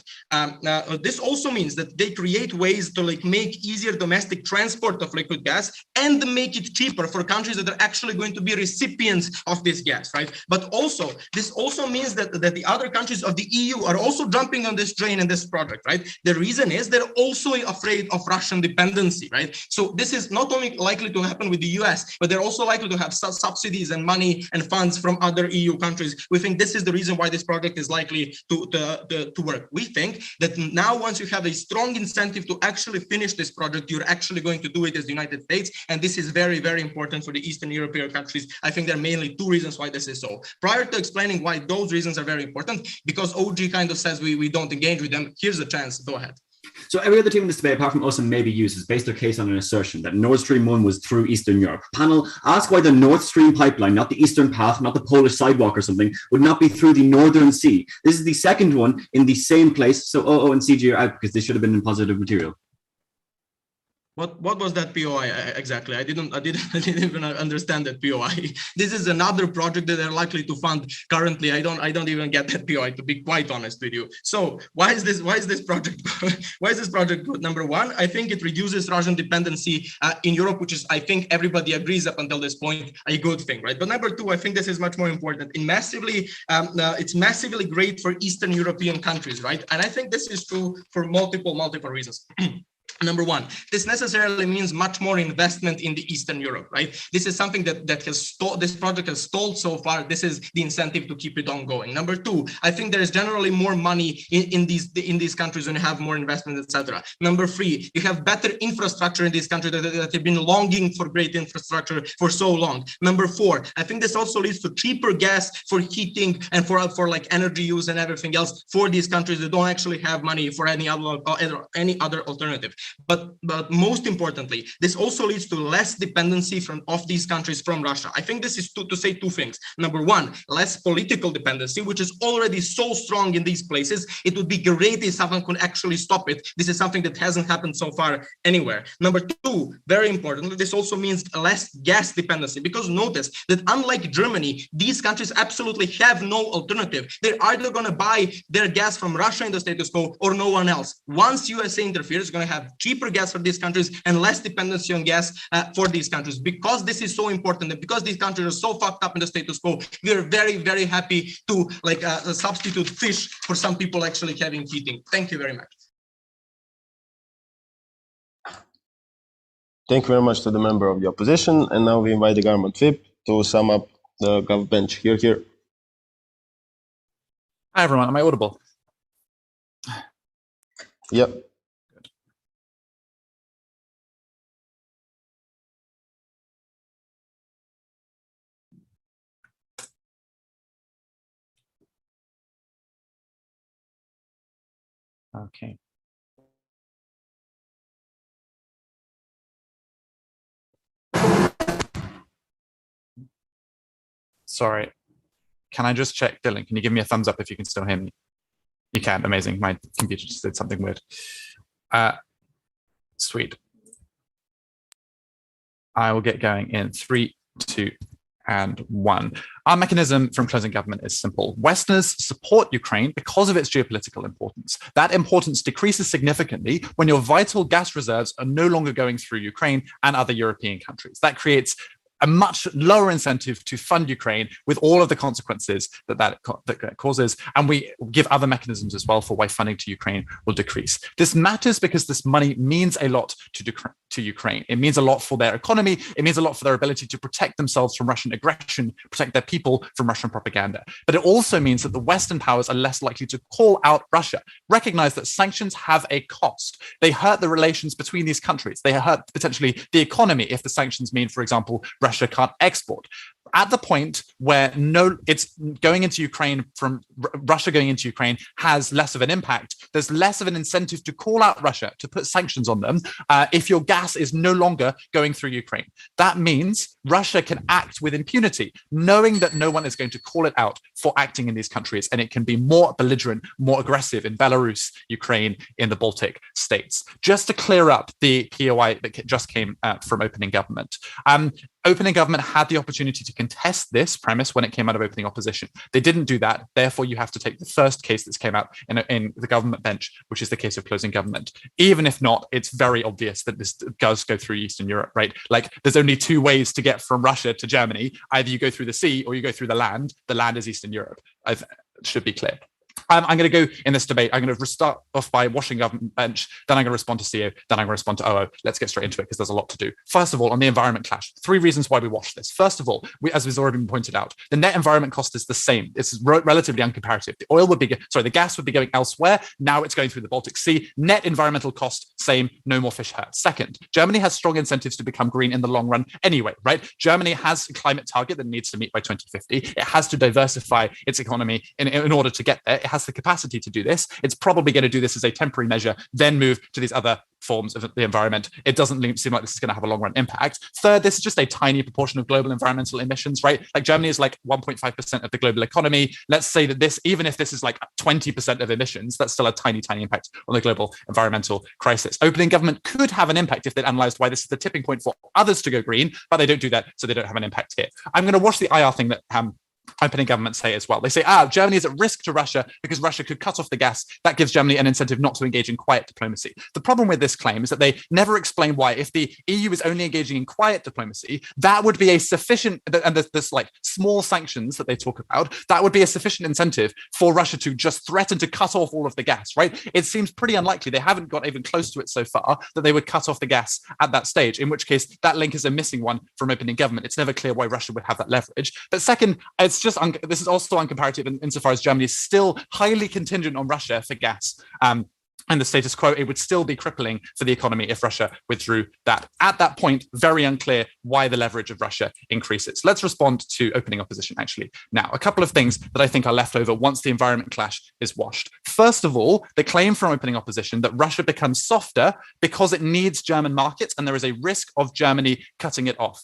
This also means that they create ways to like make easier domestic transport of liquid gas and make it cheaper for countries that are actually going to be recipients of this gas, right? But also, this also means that the other countries of the EU are also jumping on this train in this project, right? The reason is they're also afraid of Russian dependency, right? So this is not only likely to happen with the US, but they're also likely to have subsidies and money and funds from other EU countries. We think this is the reason why this project is likely to work. We think that now, once you have a strong incentive to actually finish this project, you're actually going to do it as the United States. And this is very, very important for the Eastern European countries. I think there are mainly 2 reasons why this is so. Prior to explaining why those reasons are very important, because OG kind of says we don't engage with them, here's a chance. Go ahead. So every other team in this debate, apart from us and maybe you, has based their case on an assertion that Nord Stream 1 was through Eastern Europe. Panel, ask why the Nord Stream pipeline, not the Eastern Path, not the Polish sidewalk or something, would not be through the Northern Sea. This is the second one in the same place. So OO and CG are out because they should have been in positive material. What was that POI exactly? I didn't even understand that POI. This is another project that they're likely to fund currently. I don't even get that POI, to be quite honest with you. So why is this project good? Number one, I think it reduces Russian dependency in Europe, which is, I think everybody agrees up until this point, a good thing, right? But number two, I think this is much more important. It's massively great for Eastern European countries, right? And I think this is true for multiple reasons. Number one, this necessarily means much more investment in the Eastern Europe, right? This is something that this project has stalled so far. This is the incentive to keep it ongoing. Number two, I think there is generally more money in these countries when you have more investment, etc. Number three, you have better infrastructure in these countries that have been longing for great infrastructure for so long. Number four, I think this also leads to cheaper gas for heating and for like energy use and everything else for these countries that don't actually have money for any other alternative. But most importantly, this also leads to less dependency of these countries from Russia. I think this is to say 2 things. Number one, less political dependency, which is already so strong in these places. It would be great if someone could actually stop it. This is something that hasn't happened so far anywhere. Number two, very importantly, this also means less gas dependency, because notice that unlike Germany, these countries absolutely have no alternative. They're either going to buy their gas from Russia in the status quo or no one else. Once USA interferes, it's going to have cheaper gas for these countries and less dependency on gas for these countries. Because this is so important and because these countries are so fucked up in the status quo, we are very, very happy to substitute fish for some people actually having heating. Thank you very much. Thank you very much to the member of the opposition. And now we invite the government whip to sum up the gov bench. Here. Hi, everyone. Am I audible? Yep. Okay. Sorry. Can I just check, Dylan? Can you give me a thumbs up if you can still hear me? You can. Amazing. My computer just did something weird. Sweet. I will get going in 3, 2, and 1. Our mechanism from closing government is simple. Westerners support Ukraine because of its geopolitical importance. That importance decreases significantly when your vital gas reserves are no longer going through Ukraine and other European countries. That creates a much lower incentive to fund Ukraine with all of the consequences that causes. And we give other mechanisms as well for why funding to Ukraine will decrease. This matters because this money means a lot to Ukraine. It means a lot for their economy. It means a lot for their ability to protect themselves from Russian aggression, protect their people from Russian propaganda. But it also means that the Western powers are less likely to call out Russia, recognize that sanctions have a cost. They hurt the relations between these countries. They hurt potentially the economy if the sanctions mean, for example, Russia can't export. at the point where it's going into Ukraine from Russia going into Ukraine has less of an impact, there's less of an incentive to call out Russia, to put sanctions on them if your gas is no longer going through Ukraine. That means Russia can act with impunity, knowing that no one is going to call it out for acting in these countries, and it can be more belligerent, more aggressive in Belarus, Ukraine, in the Baltic states. Just to clear up the POI that just came from Opening Government. Opening Government had the opportunity to contest this premise when it came out of Opening Opposition. They didn't do that. Therefore, you have to take the first case that's came out in the government bench, which is the case of Closing Government. Even if not, it's very obvious that this does go through Eastern Europe, right? Like, there's only two ways to get from Russia to Germany. Either you go through the sea or you go through the land. The land is Eastern Europe. It should be clear. I'm going to go in this debate. I'm going to start off by washing government bench, then I'm going to respond to CO, then I'm going to respond to OO. Let's get straight into it because there's a lot to do. First of all, on the environment clash, 3 reasons why we wash this. First of all, as has already been pointed out, the net environment cost is the same. It's relatively uncomparative. The gas would be going elsewhere. Now it's going through the Baltic Sea. Net environmental cost, same, no more fish hurt. Second, Germany has strong incentives to become green in the long run anyway, right? Germany has a climate target that it needs to meet by 2050. It has to diversify its economy in order to get there. It has the capacity to do this. It's probably going to do this as a temporary measure, then move to these other forms of the environment. It doesn't seem like this is going to have a long-run impact. Third, this is just a tiny proportion of global environmental emissions, right? Like, Germany is like 1.5% of the global economy. Let's say that this, even if this is like 20% of emissions, that's still a tiny, tiny impact on the global environmental crisis. Opening Government could have an impact if they'd analysed why this is the tipping point for others to go green, but they don't do that, so they don't have an impact here. I'm going to watch the IR thing that Opening Government say as well. They say, Germany is at risk to Russia because Russia could cut off the gas. That gives Germany an incentive not to engage in quiet diplomacy. The problem with this claim is that they never explain why, if the EU is only engaging in quiet diplomacy, that would be a sufficient, and this like small sanctions that they talk about, that would be a sufficient incentive for Russia to just threaten to cut off all of the gas, right? It seems pretty unlikely. They haven't got even close to it so far that they would cut off the gas at that stage, in which case that link is a missing one from Opening Government. It's never clear why Russia would have that leverage. But second, this is also uncomparative insofar as Germany is still highly contingent on Russia for gas. And the status quo, it would still be crippling for the economy if Russia withdrew that. At that point, very unclear why the leverage of Russia increases. Let's respond to Opening Opposition, actually. Now, a couple of things that I think are left over once the environment clash is washed. First of all, the claim from Opening Opposition that Russia becomes softer because it needs German markets and there is a risk of Germany cutting it off.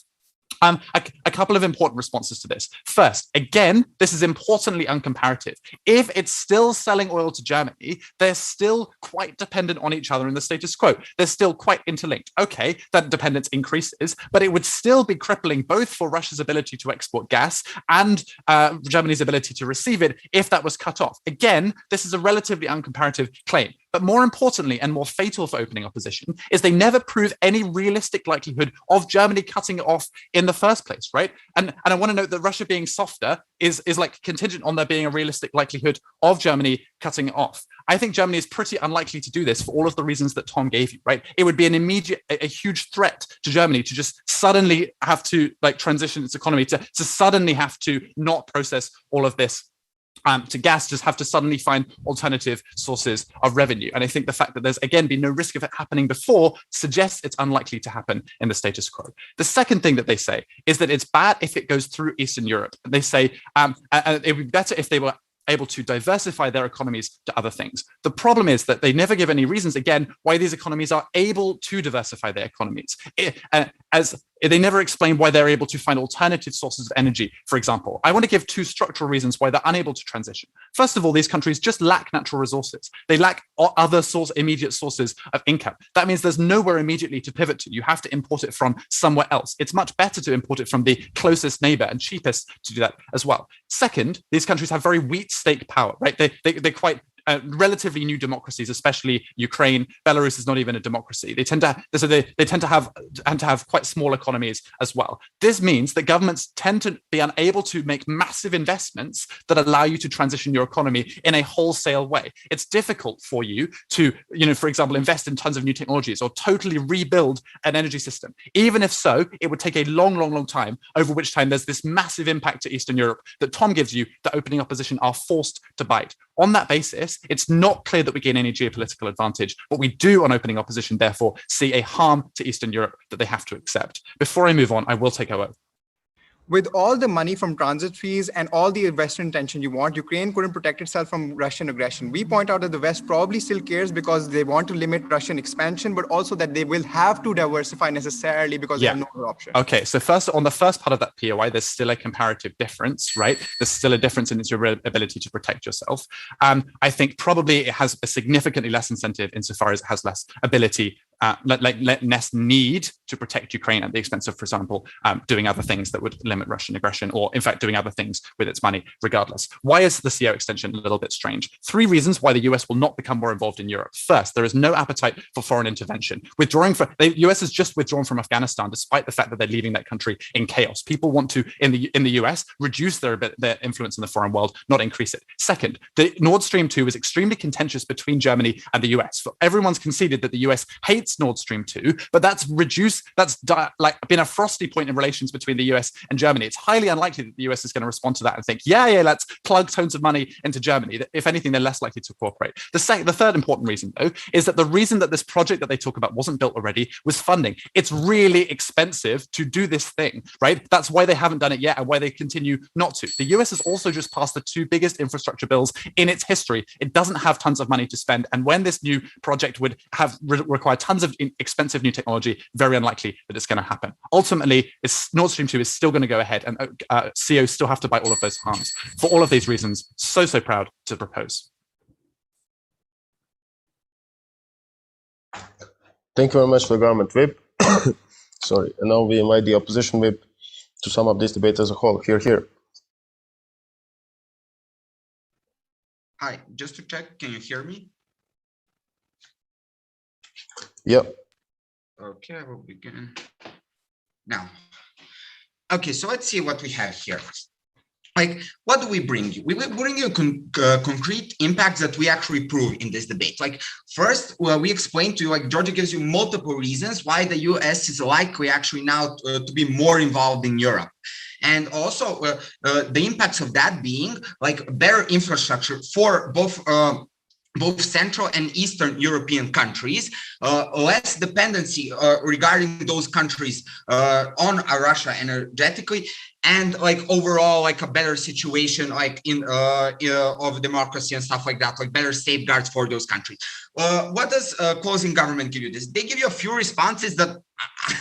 A couple of important responses to this. First, again, this is importantly uncomparative. If it's still selling oil to Germany, they're still quite dependent on each other in the status quo. They're still quite interlinked. Okay, that dependence increases, but it would still be crippling both for Russia's ability to export gas and Germany's ability to receive it if that was cut off. Again, this is a relatively uncomparative claim. But more importantly and more fatal for Opening Opposition is they never prove any realistic likelihood of Germany cutting it off in the first place, right? And I want to note that Russia being softer is like contingent on there being a realistic likelihood of Germany cutting it off. I think Germany is pretty unlikely to do this for all of the reasons that Tom gave you, right? It would be a huge threat to Germany to just suddenly have to like transition its economy, to suddenly have to not process all of this to gas, just have to suddenly find alternative sources of revenue. And I think the fact that there's, again, been no risk of it happening before suggests it's unlikely to happen in the status quo. The second thing that they say is that it's bad if it goes through Eastern Europe. They say it would be better if they were able to diversify their economies to other things. The problem is that they never give any reasons, again, why these economies are able to diversify their economies. As they never explain why they're able to find alternative sources of energy, for example. I want to give 2 structural reasons why they're unable to transition. First of all, these countries just lack natural resources. They lack other immediate sources of income. That means there's nowhere immediately to pivot to. You have to import it from somewhere else. It's much better to import it from the closest neighbor and cheapest to do that as well. Second, these countries have very weak state power, right? They're quite relatively new democracies, especially Ukraine. Belarus is not even a democracy. They tend to have quite small economies as well. This means that governments tend to be unable to make massive investments that allow you to transition your economy in a wholesale way. It's difficult for you to, for example, invest in tons of new technologies or totally rebuild an energy system. Even if so, it would take a long, long, long time, over which time there's this massive impact to Eastern Europe that Tom gives you that Opening Opposition are forced to bite. On that basis, it's not clear that we gain any geopolitical advantage. What we do on Opening Opposition, therefore, see a harm to Eastern Europe that they have to accept. Before I move on, I will take OO. with all the money from transit fees and all the Western tension you want, Ukraine couldn't protect itself from Russian aggression. We point out that the West probably still cares because they want to limit Russian expansion, but also that they will have to diversify necessarily because they have no other option. Okay, so first, on the first part of that POI, there's still a comparative difference, right? There's still a difference in its ability to protect yourself. I think probably it has a significantly less incentive insofar as it has less ability, less need to protect Ukraine at the expense of, for example, doing other things that would limit Russian aggression, or in fact doing other things with its money regardless. Why is the CO extension a little bit strange? 3 reasons why the US will not become more involved in Europe. First, there is no appetite for foreign intervention. The US has just withdrawn from Afghanistan, despite the fact that they're leaving that country in chaos. People want to, in the US, reduce their influence in the foreign world, not increase it. Second, the Nord Stream 2 is extremely contentious between Germany and the US. Everyone's conceded that the US hates Nord Stream 2, but that's been a frosty point in relations between the US and Germany. It's highly unlikely that the US is going to respond to that and think, yeah, let's plug tons of money into Germany. If anything, they're less likely to cooperate. The third important reason, though, is that the reason that this project that they talk about wasn't built already was funding. It's really expensive to do this thing, right? That's why they haven't done it yet and why they continue not to. The US has also just passed the 2 biggest infrastructure bills in its history. It doesn't have tons of money to spend. And when this new project would have required tons of expensive new technology, very unlikely that it's going to happen. Ultimately, Nord Stream 2 is still going to go ahead, and CO still have to bite all of those harms. For all of these reasons, so proud to propose. Thank you very much for the government whip. Sorry, and now we invite the opposition whip to sum up this debate as a whole. Here. Hi, just to check, can you hear me? Yep. Okay, I will begin now. Okay, so let's see what we have here. Like, what do we bring you? We will bring you concrete impacts that we actually prove in this debate. Like, first, we explain to you, like, Georgia gives you multiple reasons why the US is likely actually now to be more involved in Europe. And also the impacts of that being like better infrastructure for both Central and Eastern European countries, less dependency regarding those countries on Russia energetically, and like overall like a better situation like in of democracy and stuff like that, like better safeguards for those countries. What does closing government give you? They give you a few responses that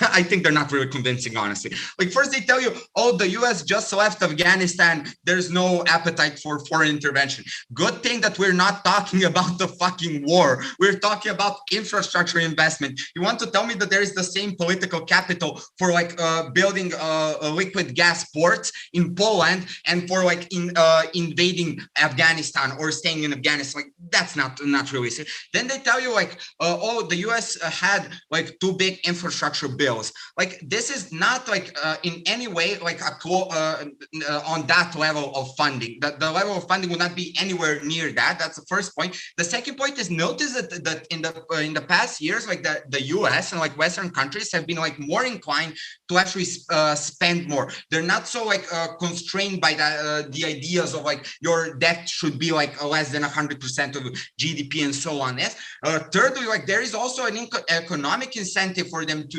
I think they're not really convincing, honestly. Like, first they tell you, oh, the US just left Afghanistan, there's no appetite for foreign intervention. Good thing that we're not talking about the fucking war. We're talking about infrastructure investment. You want to tell me that there is the same political capital for like building liquid gas ports in Poland and for like invading Afghanistan or staying in Afghanistan? Like, that's not realistic. Then they tell you like, oh, the US had like 2 big infrastructure bills. Like, this is not like in any way like on that level of funding. That the level of funding will not be anywhere near that. That's the first point. The second point is, notice that in the past years, like the US and like Western countries have been like more inclined to actually spend more. They're not so like constrained by the ideas of like your debt should be like less than 100% of GDP and so on. Yes. Thirdly, like there is also an economic incentive for them to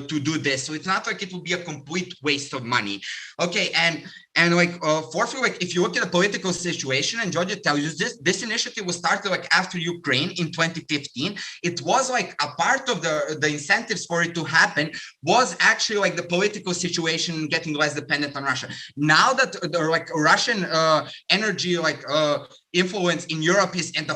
do this. So it's not like it will be a complete waste of money. Okay, and like fourthly, like if you look at the political situation, and Georgia tells you this initiative was started like after Ukraine in 2015. It was like a part of the incentives for it to happen was actually like the political situation getting less dependent on Russia. Now that the like Russian energy like influence in Europe is at the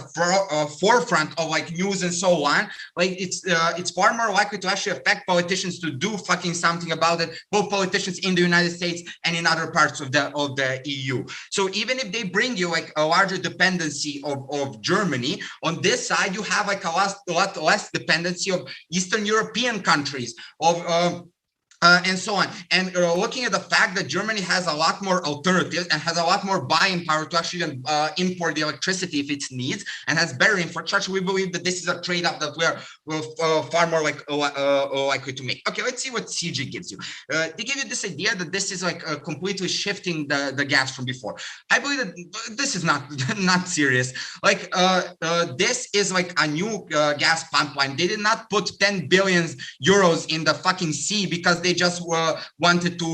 forefront of like news and so on, like it's far more likely to actually affect politicians to do fucking something about it, both politicians in the United States and in other parts of the EU. So even if they bring you like a larger dependency of Germany, on this side you have like a lot less dependency of Eastern European countries, of and so on. And looking at the fact that Germany has a lot more alternatives and has a lot more buying power to actually import the electricity if it needs, and has better infrastructure, we believe that this is a trade-off that we're far more like likely to make. Okay, let's see what CG gives you. They give you this idea that this is like completely shifting the gas from before. I believe that this is not serious. Like this is like a new gas pipeline. They did not put 10 billion euros in the fucking sea because they just wanted to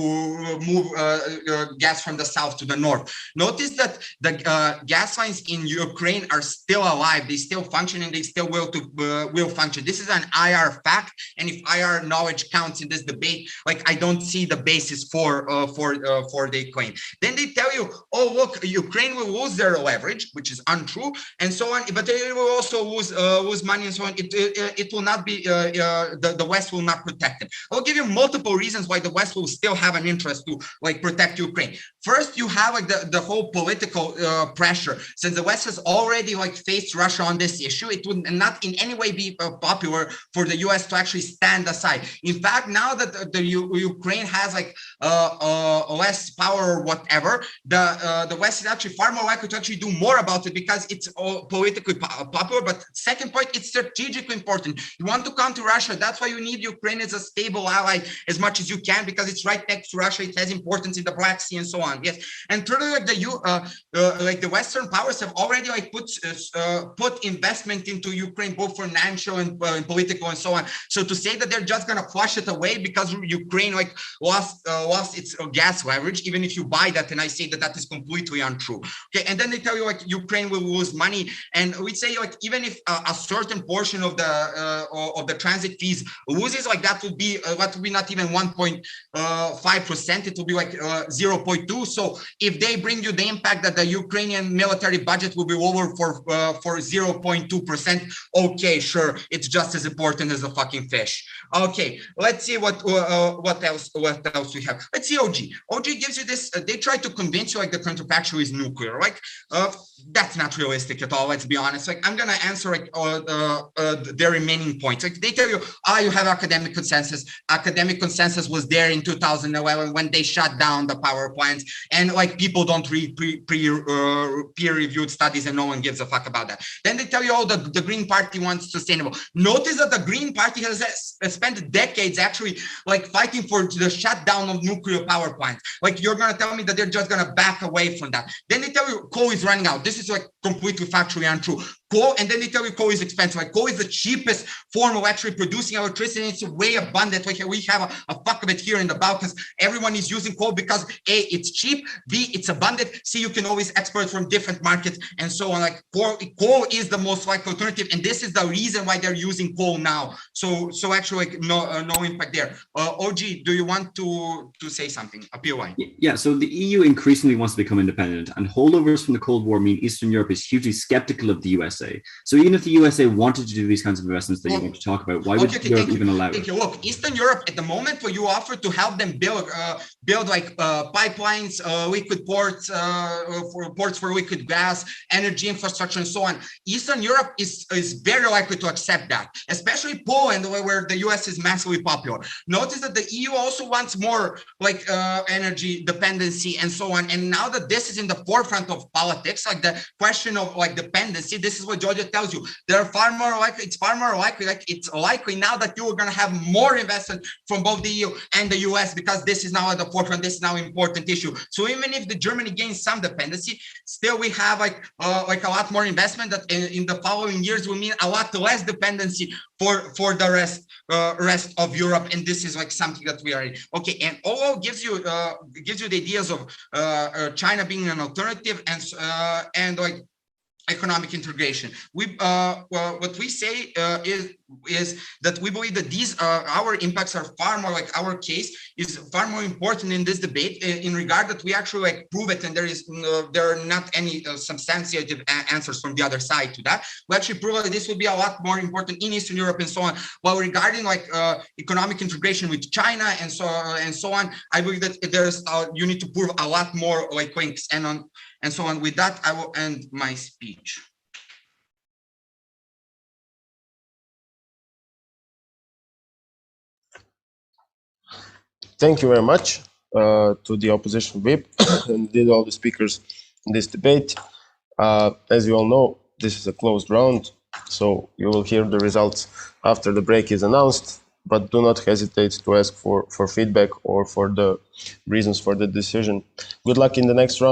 move gas from the south to the north. Notice that the gas lines in Ukraine are still alive. They still function, and they still will function. This is an IR fact, and if IR knowledge counts in this debate, like I don't see the basis for the claim. Then they tell you, oh look, Ukraine will lose their leverage, which is untrue, and so on. But they will also lose money and so on. It will not be the West will not protect them. I'll give you multiple reasons why the West will still have an interest to like protect Ukraine. First, you have like the whole political pressure. Since the West has already like faced Russia on this issue, it would not in any way be popular for the US to actually stand aside. In fact, now that the Ukraine has like less power or whatever, the West is actually far more likely to actually do more about it because it's politically popular. But second point, it's strategically important. You want to come to Russia, that's why you need Ukraine as a stable ally as much as you can, because it's right next to Russia. It has importance in the Black Sea and so on. Yes, and thirdly, like the Western powers have already like put investment into Ukraine, both financial and political and so on. So to say that they're just gonna flush it away because Ukraine like lost its gas leverage, even if you buy that, and I say that that is completely untrue. Okay, and then they tell you like Ukraine will lose money, and we say like even if a certain portion of the transit fees loses, like that would be not even 1.5%. It will be like 0.2. So if they bring you the impact that the Ukrainian military budget will be lower for 0.2%, okay, sure, it's just as important as the fucking fish. Okay, let's see what else we have. Let's see OG. OG gives you this. They try to convince you like the counterfactual is nuclear. Like that's not realistic at all. Let's be honest. Like I'm gonna answer like their remaining points. Like they tell you, you have academic consensus. Academic consensus was there in 2011 when they shut down the power plants, and like people don't read peer-reviewed studies, and no one gives a fuck about that. Then they tell you, the Green Party wants sustainable. Notice that the Green Party has spent decades actually like fighting for the shutdown of nuclear power plants. Like you're gonna tell me that they're just gonna back away from that. Then they tell you coal is running out. This is like completely factually untrue. Coal, and then they tell you coal is expensive. Like coal is the cheapest form of actually producing electricity. It's way abundant. Like we have a fuck of it here in the Balkans. Everyone is using coal because A, it's cheap, B, it's abundant, C, you can always export from different markets and so on. Like coal is the most likely alternative, and this is the reason why they're using coal now. So actually like no impact there. OG, do you want to say something? Appeal line. Yeah, so the EU increasingly wants to become independent, and holdovers from the Cold War mean Eastern Europe is hugely skeptical of the USA. So even if the USA wanted to do these kinds of investments that you want to talk about, why would Europe even allow it? Look, Eastern Europe at the moment, what you offer to help them build like pipelines, liquid ports, ports for liquid gas, energy infrastructure, and so on. Eastern Europe is very likely to accept that, especially Poland, where the US is massively popular. Notice that the EU also wants more like energy dependency and so on. And now that this is in the forefront of politics, like the question of like dependency, this is what Georgia tells you. They're far more likely. It's far more likely. Like it's likely now that you are going to have more investment from both the EU and the US, because this is now at the forefront. This is now an important issue. So even if the Germany gains some dependency, still we have like a lot more investment that in the following years will mean a lot less dependency for the rest of Europe. And this is like something that we are in. Okay, and OO gives you the ideas of China being an alternative and like economic integration. What we say is that we believe that these our impacts are far more, like our case is far more important in this debate in regard that we actually like prove it, and there are not any substantiative answers from the other side to that. We actually prove that this will be a lot more important in Eastern Europe and so on. While regarding like economic integration with China and so on, I believe that there's you need to prove a lot more like links and so on. With that, I will end my speech. Thank you very much to the opposition whip and did all the speakers in this debate. As you all know, this is a closed round, so you will hear the results after the break is announced, but do not hesitate to ask for feedback or for the reasons for the decision. Good luck in the next round.